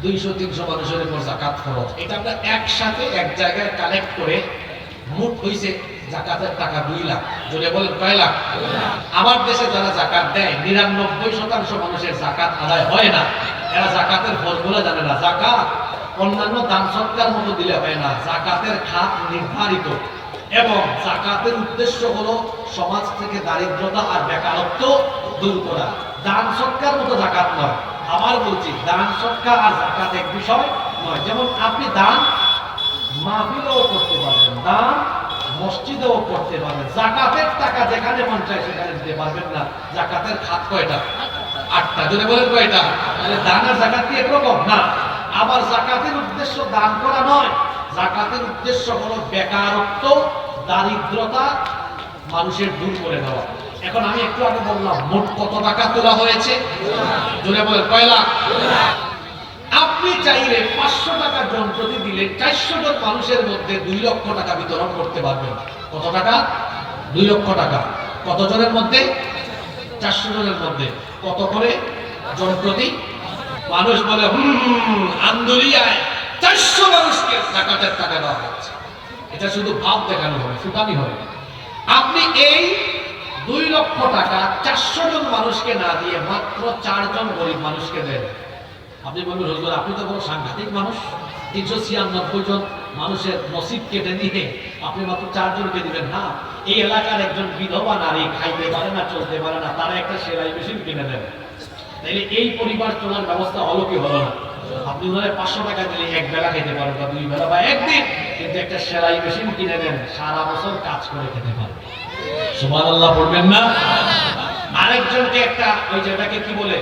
200-300 মানুষের উপর যাকাত খরচ। এটা আমরা একসাথে এক জায়গায় কালেক্ট করে মোট হইছে যাকাতের টাকা 2 লাখ। যদি বলেন কয় লাখ? আমার দেশে যারা যাকাত দেয় 99% মানুষের যাকাত আদায় হয় না। এরা যাকাতের ফর্মুলা জানে না। যাকাত অন্যান্য দান সৎকার মতো দিলে হয় না, যাকাতের খাত নির্ধারিত, এবং যাকাতের উদ্দেশ্য হলো সমাজ থেকে দারিদ্রতা আর বেকারত্ব দূর করা। দান সৎকার মতো যাকাত নয়। আবার বলছি, দান সৎকার আর যাকাত এক বিষয় নয়। যেমন আপনি দান মাহফিলেও করতে পারবেন, দান মসজিদেও করতে পারবেন, যাকাতের টাকা যেখানে মন চায় সেখানে দিতে পারবেন না। যাকাতের খাত কয়টা? 8টা। যদি বলেন কয়টা? তাহলে দান আর যাকাত কি একরকম না? আবার যাকাতের উদ্দেশ্য দান করা নয়, যাকাতের উদ্দেশ্য হলো বেকারত্ব, দারিদ্রতা মানুষের দূর করে দেওয়া। এখন আমি একটু আগে বললাম মোট কত টাকা তোলা হয়েছে? জোরে বলেন কয় লাখ? আপনি চাইলে 500 টাকা জন প্রতি দিলে 400 জন মানুষের মধ্যে 2 লক্ষ টাকা বিতরণ করতে পারবেন। কত টাকা? 2 লক্ষ টাকা। কত জনের মধ্যে? 400 জনের মধ্যে। কত করে জন প্রতি? মানুষ বলে আন্দোলিয়ায় 400 মানুষকে যাকাতের টাকা দেওয়া হচ্ছে। এটা শুধু ভাব দেখানো হবে, ফুটানি হবে। আপনি এই 2 লক্ষ টাকা 400 জন মানুষকে না দিয়ে মাত্র 4 জন গরিব মানুষকে দেন। আপনি বলবেন, হুজুর আপনি তো বড় সাংঘাতিক মানুষ, 396 জন মানুষের নসিব কেটে নিয়ে আপনি মাত্র 4 জনকে দিবেন। না, এই এলাকার একজন বিধবা নারী খাইতে পারে না, চলতে পারে না, তারা একটা সেলাই মেশিন কিনে দেন। তাইলে এই পরিবার চলার ব্যবস্থা হলো কি হলো না? আপনি ওনারে 500 টাকা দিলে এক বেলা খেতে পারেন, বা 2 বেলা, বা একদিন, কিন্তু একটা সেলাই মেশিন কিনে দেন, সারা বছর কাজ করে খেতে পারেন। সুবহানাল্লাহ পড়বেন না? আরেকজনকে একটা, ওই যেটাকে কি বলে,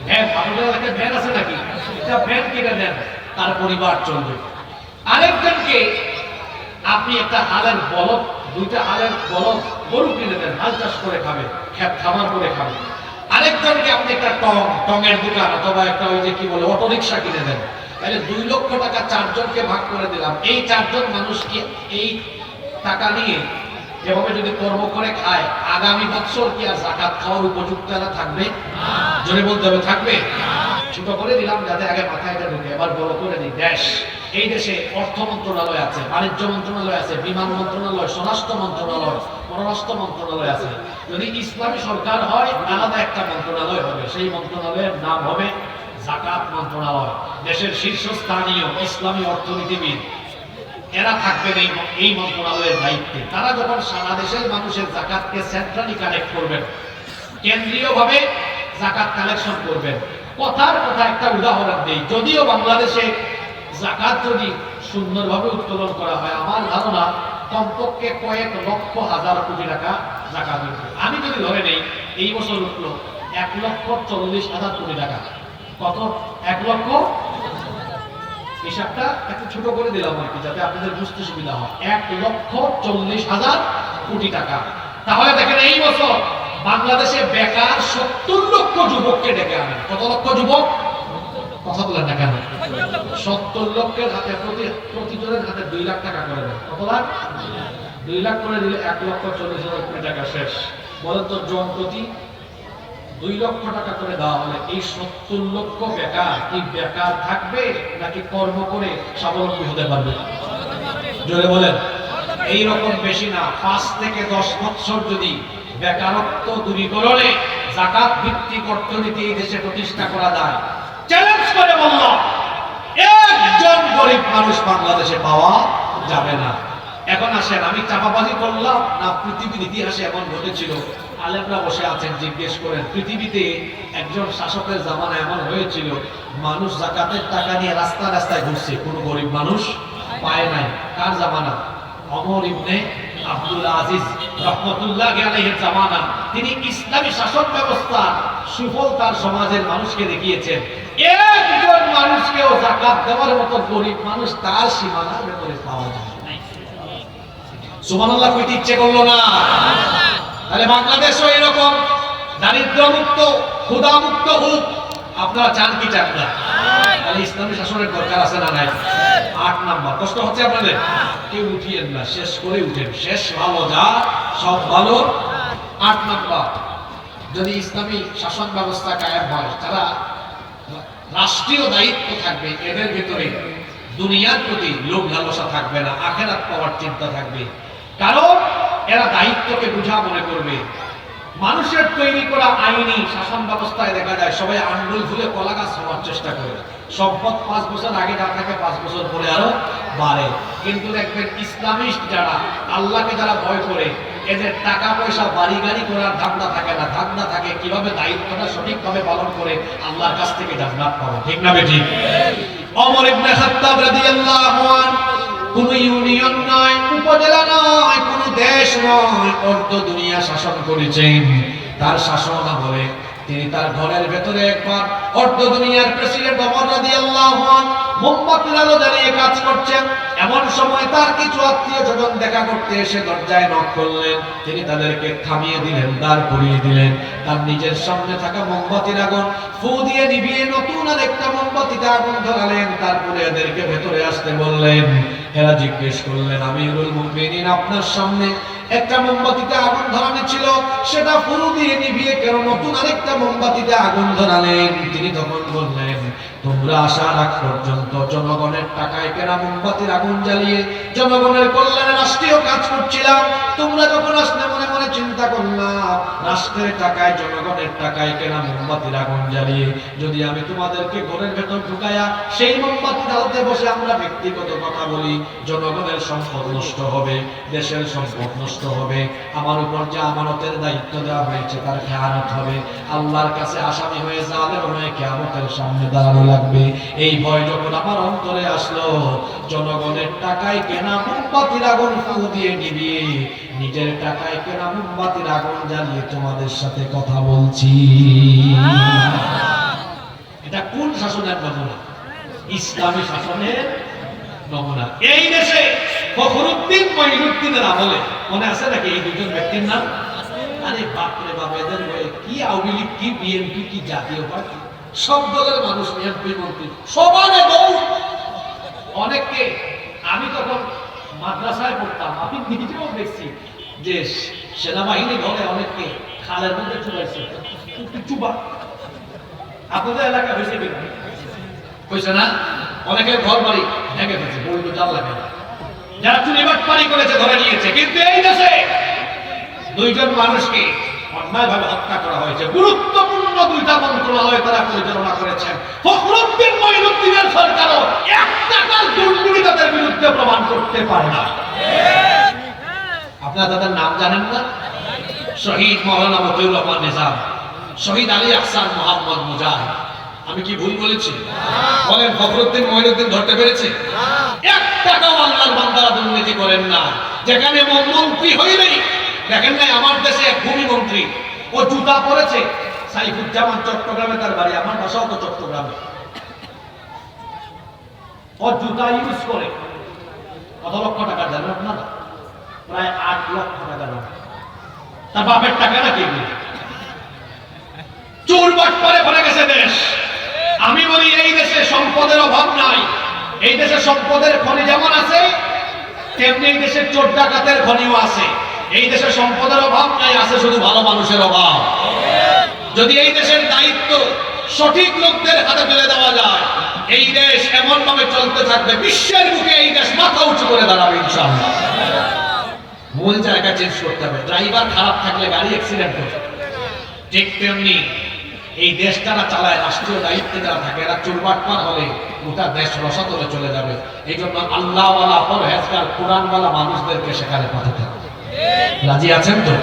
ভ্যান, আপনাদের এলাকায় ভ্যান আছে নাকি? একটা ভ্যান কিনে দেন, তার পরিবার চলবে। আরেকজনকে আপনি একটা হালের বলদ, 2টা হালের বলদ গরু কিনে দেন, হাল চাষ করে খাবে, খেত খামার করে খাবে। আরেকজনকে আপনি একটা টঙের দোকান অথবা একটা ওই যে কি বলে অটো রিক্সা কিনে দেন। তাহলে 2 লক্ষ টাকা 4 জনকে ভাগ করে দিলাম। এই 4 জন মানুষকে এই টাকা নিয়ে এভাবে যদি কর্ম করে খায়, আগামী বছর কি আর যাকাত খাওয়ার উপযুক্ত এরা থাকবে? জোরে বলতে হবে, থাকবে? ছোট করে দিলাম যাতে আগে মাথায় এটা ঢুকে, এবার বড় করে দিই। দেশ, এই দেশে অর্থ মন্ত্রণালয় আছে, বাণিজ্য মন্ত্রণালয় আছে, বিমান মন্ত্রণালয়, স্বরাষ্ট্র মন্ত্রণালয়, পররাষ্ট্র মন্ত্রণালয় আছে। যদি ইসলামী সরকার হয় আলাদা একটা মন্ত্রণালয় হবে, সেই মন্ত্রণালয়ের নাম হবে যাকাত মন্ত্রণালয়। দেশের শীর্ষস্থানীয় ইসলামী অর্থনীতিবিদ এরা থাকবেন এই মন্ত্রণালয়ের দায়িত্বে। তারা যখন সারা দেশের মানুষের যাকাতকে সেন্ট্রালি কালেক্ট করবেন, কেন্দ্রীয়ভাবে যাকাত কালেকশন করবেন। কথার কথা একটা উদাহরণ দেই, যদিও বাংলাদেশে যাকাত যদি সুন্দরভাবে উত্তোলন করা হয়, আমার ধারণা কমপক্ষে কয়েক লক্ষ হাজার কোটি টাকা যাকাত উঠবে। আমি যদি ধরে নেই এই বছর উঠলো 1,40,000 কোটি টাকা। কত? 1 লক্ষ, হিসাবটা একটু ছোট করে দিলাম আর কি, যাতে আপনাদের বুঝতে সুবিধা হয়। 1,40,000 কোটি টাকা। তাহলে দেখেন এই বছর বাংলাদেশে বেকার 70 লক্ষ যুবককে ডেকে আনেন। কত লক্ষ যুবক? কথা বলেন না কেন? 70 লক্ষের হাতে প্রতিজনের হাতে 2 লাখ টাকা করে দেন। কত লাখ? 2 লাখ করে দিলে 1,40,000 কোটি টাকা শেষ। বলেন তো, জন প্রতি 2 লক্ষ টাকা করে দেওয়া হলে এই 70 লক্ষ বেকার কি বেকার থাকবে নাকি কর্ম করে স্বাবলম্বী হতে পারবে? জোরে বলেন। এইরকম বেশি না, 5 থেকে 10 বছর যদি বেকারত্ব দূরীকরণে যাকাত ভিত্তিক অর্থনীতি এই দেশে প্রতিষ্ঠা করা যায়, চ্যালেঞ্জ করে বললাম, একজন গরিব মানুষ বাংলাদেশে পাওয়া যাবে না। এখন আসেন, আমি চাপাবাজি করলাম না পৃথিবীর ইতিহাসে এমন ঘটেছিল? আলেমরা বসে আছেন, জিজ্ঞেস করেন, পৃথিবীতে একজন শাসকের জামানা এমন হয়েছিল মানুষ যাকাতের টাকা নিয়ে রাস্তায় রাস্তায় ঘুরছে, কোনো গরিব মানুষ পায় নাই। কার জামানা? ওমর ইবনে আব্দুল আজিজ রাহমাতুল্লাহি আলাইহির জামানা। তিনি ইসলামী শাসন ব্যবস্থা সুফল তার সমাজের মানুষকে দেখিয়েছেন। একজন মানুষকেও যাকাত দেওয়ার মতো গরিব মানুষ তার সীমানার ভেতরে পাওয়া যায় না। সুবহানাল্লাহ কইতে ইচ্ছে করলো না? তাহলে বাংলাদেশও এরকম দারিদ্র্যমুক্ত, ক্ষুধামুক্ত হোক। আপনারা চান কি চান না? তাহলে ইসলামী শাসনের দরকার আছে না নাই? 8 নাম্বার। কষ্ট হচ্ছে আপনাদের? কেউ উঠিয়েন না, শেষ করে উঠেন। শেষ ভালো, যা সব ভালো। 8 নাম্বার, যদি ইসলামী শাসন ব্যবস্থা কায়েম হয়, তারা রাষ্ট্রীয় দায়িত্ব থাকবে, এদের ভিতরে দুনিয়ার প্রতি লোভ লালসা থাকবে না, আখিরাত পাওয়ার চিন্তা থাকবে। কারণ এরা দায়িত্বকে বোঝা মনে করবে। মানুষের তৈরি করা আইনি শাসন ব্যবস্থায় দেখা যায় সবাই আঙ্গুল ফুলে কলা গাছ হওয়ার চেষ্টা করে। সম্পদ 5 বছর আগে যা থাকে 5 বছর পরে আরো বাড়ে। কিন্তু দেখবেন ইসলামিস্ট যারা, আল্লাহকে যারা ভয় করে, এদের টাকা পয়সা বাড়ি গাড়ি করার ধান্দা থাকে না। ধান্দা থাকে কিভাবে দায়িত্বটা সঠিকভাবে পালন করে আল্লাহর কাছ থেকে জান্নাত পাবো। ঠিক না বেঠিক? ওমর ইবনে খাত্তাব রাদিয়াল্লাহু আনহু কোন ইউনিয়ন নয়, উপজেলা নয়, কোন দেশ নয়, অর্ধ দুনিয়া শাসন করেছেন। তার শাসন আমলে তিনি তার ঘরের ভেতরে একবার অর্ধ দুনিয়ার প্রেসিডেন্ট ওমর রাদিয়াল্লাহু আনহু মোমবাতির আলো জ্বালিয়ে কাজ করছেন। এমন সময় তার কিছু আত্মীয় স্বজন দেখা করতে এসে দরজায় নক করলেন। তিনি তাদেরকে থামিয়ে দিলেন, দাঁড় করিয়ে দিলেন। তার নিজের সামনে থাকা মোমবাতির আগুন ফু দিয়ে নিভিয়ে নতুন আর একটা মোমবাতিতে আগুন ধরালেন। তারপরে এদেরকে ভেতরে আসতে বললেন। এরা জিজ্ঞেস করলেন, আমিরুল মুমিনিন, আপনার সামনে একটা মোমবাতিতে আগুন ধরানো ছিল, সেটা ফুরু দিয়ে নিভিয়ে কেন নতুন আরেকটা মোমবাতিতে আগুন ধরালেন? তিনি তখন বললেন, তোমরা আসার আগ পর্যন্ত জনগণের টাকায় কেনা মোমবাতির আগুন জ্বালিয়ে জনগণের কল্যাণে রাষ্ট্রীয় কাজ করছিলাম। তোমরা যখন আসলে মনে মনে চিন্তা করলাম, রাষ্ট্রের টাকায় জনগণের টাকায় কেনা মোমবাতির আগুন জ্বালিয়ে যদি আমি তোমাদেরকে ঘরের ভেতর ঢুকায়া সেই মোমবাতির আলোতে বসে আমরা ব্যক্তিগত কথা বলি, জনগণের সম্পদ নষ্ট হবে, দেশের সম্পদ নষ্ট হবে, আমার উপর যে আমানতের দায়িত্ব দেওয়া হয়েছে তার খেয়ানত হবে, আল্লাহর কাছে আসামি হয়ে জালেম হয়ে কিয়ামতের সামনে দাঁড়ানো লাগবে। এই ভয় যখন আমার অন্তরে আসলো, জনগণের টাকায় কেনা মোমবাতির আগুন ফু দিয়ে নিভিয়ে নিজের টাকায় কেনা মোমবাতির আগুন জ্বালিয়ে তোমাদের সাথে কথা বলছি। এটা কোন শাসনের নমুনা? ইসলামী শাসনের নমুনা। এই দেশে ফখরুদ্দিন মঈনুদ্দিনের আমলে মনে আছে নাকি এই দুজন ব্যক্তির নাম? আরে বাপরে বাপ, এদের কি আওয়ামী লীগ, কি বিএনপি, কি জাতীয় পার্টি, সব দলের মানুষ এমপি মন্ত্রী সবারে বউ। অনেককে আমি তখন মাদ্রাসায় পড়তাম, আমি নিজেও দেখছি যে সেনাবাহিনী ধরে অনেককে খালের মধ্যে চুবাইছে, চুবা। আপনাদের এলাকা হয়েছে কিনা? হয়েছে না? অনেকের ঘর বাড়ি ভেঙে ফেলছে, বললো জাল লাগে না, যারা চুরিবাট পারি করেছে ধরে নিয়েছে। কিন্তু এই দেশে দুইজন মানুষকে অন্যায়ভাবে হত্যা করা হয়েছে। গুরুত্বপূর্ণ দুইটা মন্ত্রণালয় তারা পরিচালনা করেছেন। ফখরুদ্দিন মঈনুদ্দিনের সরকারও এক টাকার দুর্নীতি তাদের বিরুদ্ধে প্রমাণ করতে পারে না। আপনারা তাদের নাম জানেন না? শহীদ মাওলানা মতিউর রহমান নিজাম, শহীদ আলী আহসান মোহাম্মদ মুজাহিদ। আমি কি ভুল বলেছি? বলেন, ফখরুদ্দিন মঈনুদ্দিন ধরতে পেরেছে? এক টাকাও আল্লাহর বান্দারা দুর্নীতি করেন না। যেখানে মন্ত্রী হইলেই দেখেন নাই, আমার দেশে এক ভূমি মন্ত্রী, ও জুতা পরেছে। সাইফুজ্জামান চট্টগ্রামে তার বাড়ি, আমার বাসাও তো চট্টগ্রামে। ও জুতা ইউজ করে কত লক্ষ টাকা জানেন আপনারা? প্রায় 8 লক্ষ টাকা জানেন। তার বাপের টাকা নাকি? চোর বাটপারে ভরে গেছে দেশ। আমি বলি, এই দেশে সম্পদের অভাব নাই। এই দেশে সম্পদের খনি যেমন আছে, তেমনি এই দেশে চোর ডাকাতের খনিও আছে। এই দেশে সম্পদের অভাব নাই, আছে শুধু ভালো মানুষের অভাব। যদি এই দেশের দায়িত্ব সঠিক লোকদের হাতে তুলে দেওয়া যায়, এই দেশ এমন ভাবে চলতে থাকবে, বিশ্বের বুকে এই দেশ মাথা উঁচু করে দাঁড়াবে ইনশাআল্লাহ। মূল জায়গা চেঞ্জ করতে হবে। ড্রাইভার খারাপ থাকলে গাড়ি অ্যাক্সিডেন্ট হবে। ঠিক তেমনি এই দেশ যারা চালায়, রাষ্ট্রীয় দায়িত্বে যারা থাকে, এরা চুরবাটপার হলে গোটা দেশ রসাতলে চলে যাবে। এই জন্য আল্লাহওয়ালা, পরহেজগার, কোরআনওয়ালা মানুষদেরকে সেখানে পাঠাতে হবে। রাজি আছেন তো?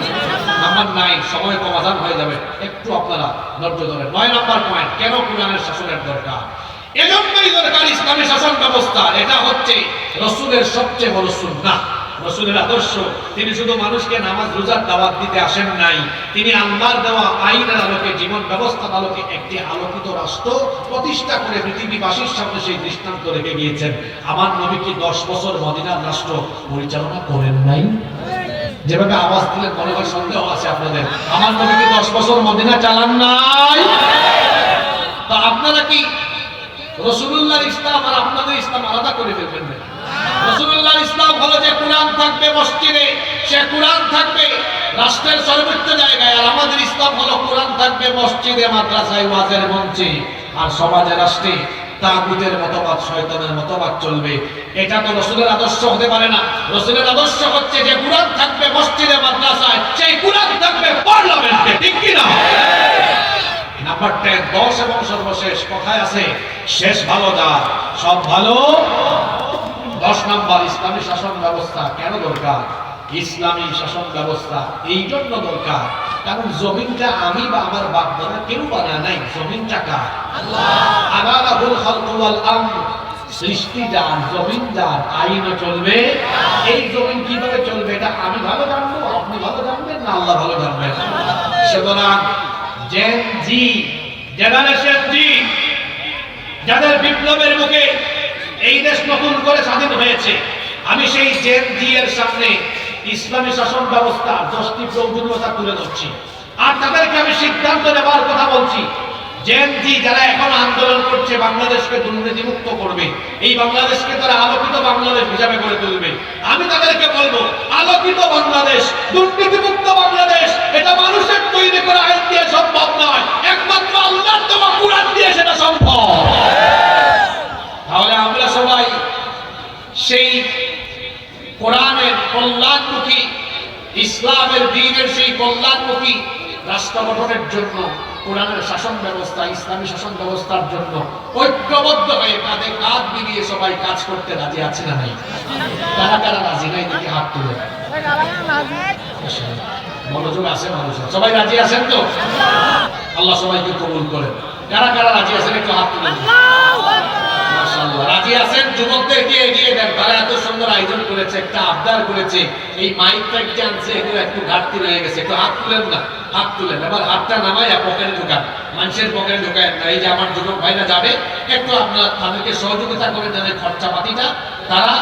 নাম্বার 9, সময় সমাধান হয়ে যাবে, একটু আপনারা ধৈর্য ধরেন। 9 নম্বর পয়েন্ট, কেন কোরআনের শাসনের দরকার? এজন্যই দরকার ইসলামী শাসন ব্যবস্থা। এটা হচ্ছে রাসূলের সবচেয়ে বড় সুন্নাহ, রাসূলের আদর্শ। তিনি শুধু মানুষকে নামাজ রোজার দাওয়াত দিতে আসেন নাই, তিনি আল্লাহর দেওয়া আইনের আলোকে, জীবন ব্যবস্থার আলোকে একটি আলোকিত রাষ্ট্র প্রতিষ্ঠা করে পৃথিবীবাসীর সামনে সেই দৃষ্টান্ত রেখে গিয়েছেন। আমার নবী কি 10 বছর মদিনার রাষ্ট্র পরিচালনা করেন নাই? যেভাবে আওয়াজ দিলেন মনে হয় সন্দেহ আছে আপনাদের। আমার নবী কি 10 বছর মদিনা চালান নাই? তা আপনারা কি রাসূলুল্লাহর ইসলাম আর আপনাদের ইসলাম আলাদা করে ফেলবেন না? রাসূলুল্লাহর ইসলাম হলো যে কোরআন থাকবে মসজিদে, সে কোরআন থাকবে রাষ্ট্রের সর্বোচ্চ জায়গায়। আর আমাদের ইসলাম হলো কোরআন থাকবে মসজিদে, মাদ্রাসায়, ওয়াজের মঞ্চে, আর সমাজে, রাষ্ট্রে তাগুতের মতবাদ, শয়তানের মতবাদ চলবে। এটা তো রাসূলের আদর্শ হতে পারে না। রাসূলের আদর্শ হচ্ছে যে কোরআন থাকবে মসজিদে, মাদ্রাসায়, সেই কোরআন থাকবে পার্লামেন্টে। ঠিক কি না? নাম্বার 10, 10 এবং সর্বশেষ, কথায় আছে শেষ ভালো যার সব ভালো। 10 নম্বর, ইসলামী শাসন ব্যবস্থা কেন দরকার? ইসলামী শাসন ব্যবস্থা এই জন্য দরকার কারণ জমিনটা আমি বা আমার বাপ দাদা কেউ বানায় নাই। জমিনটা কার? আল্লাহ। আলাহুল খালকু ওয়াল আমর, সৃষ্টিদার, জমিনদার, আইনও চলবে। এই জমিন কিভাবে চলবে এটা আমি ভালো জানবো, আপনি ভালো জানবেন না আল্লাহ ভালো জানবেন। সুতরাং জেন জি, জেনারেশন জি, যাদের বিপ্লবের মুখে এই দেশ নতুন করে স্বাধীন হয়েছে, আমি সেই জেন জি এর সামনে ইসলামী শাসন ব্যবস্থা 10টি প্রয়োজনীয়তা তুলে ধরছি। আর তাদেরকে আমি সিদ্ধান্ত নেবার কথা বলছি। জেন জি যারা এখন আন্দোলন করছে বাংলাদেশকে দুর্নীতিমুক্ত করবে, এই বাংলাদেশকে তারা আলোকিত বাংলাদেশ হিসাবে গড়ে তুলবে, আমি তাদেরকে বলবো, আলোকিত বাংলাদেশ, দুর্নীতিমুক্ত বাংলাদেশ, এটা মানুষের তৈরি করা আইন দিয়ে সম্ভব নয়, একমাত্র আল্লাহর দেওয়া কোরআন দিয়ে সেটা সম্ভব। তাহলে আমরা সবাই সেই কোরআনের কল্যাণমুখী, ইসলামের দ্বীনের সেই কল্যাণমুখী রাষ্ট্র গঠনের জন্য, কোরআনের শাসন ব্যবস্থা, ইসলামী শাসন ব্যবস্থার জন্য ঐক্যবদ্ধ হয়ে কাঁধে কাঁধ মিলিয়ে সবাই কাজ করতে রাজি আছে না নাই? কারা কারা রাজি নাই দেখে হাত তুলে। মনোযোগ আছে মানুষের, সবাই রাজি আছেন তো? আল্লাহ সবাইকে কবুল করেন। কারা কারা রাজি আছেন একটু হাত তুলে। মাশাআল্লাহ, রাজি আছেন। যুবকদেরকে এগিয়ে দেন, তারা এত সুন্দর আয়োজন করেছে, একটা আবদার করেছে, এই মাইকটা আনছে, এগুলো একটু ঘাটতি রয়ে গেছে, একটু হাত তুলেন না, হাত তুলেন। এবার হাতটা নামাইয়া পকেটে ঢোকান, মানুষের পকেটে ঢোকায় না। এই যে আমার যুবক ভাইরা যাবে, একটু আপনার তাদেরকে সহযোগিতা করে দেন, খরচাপাতিটা তারা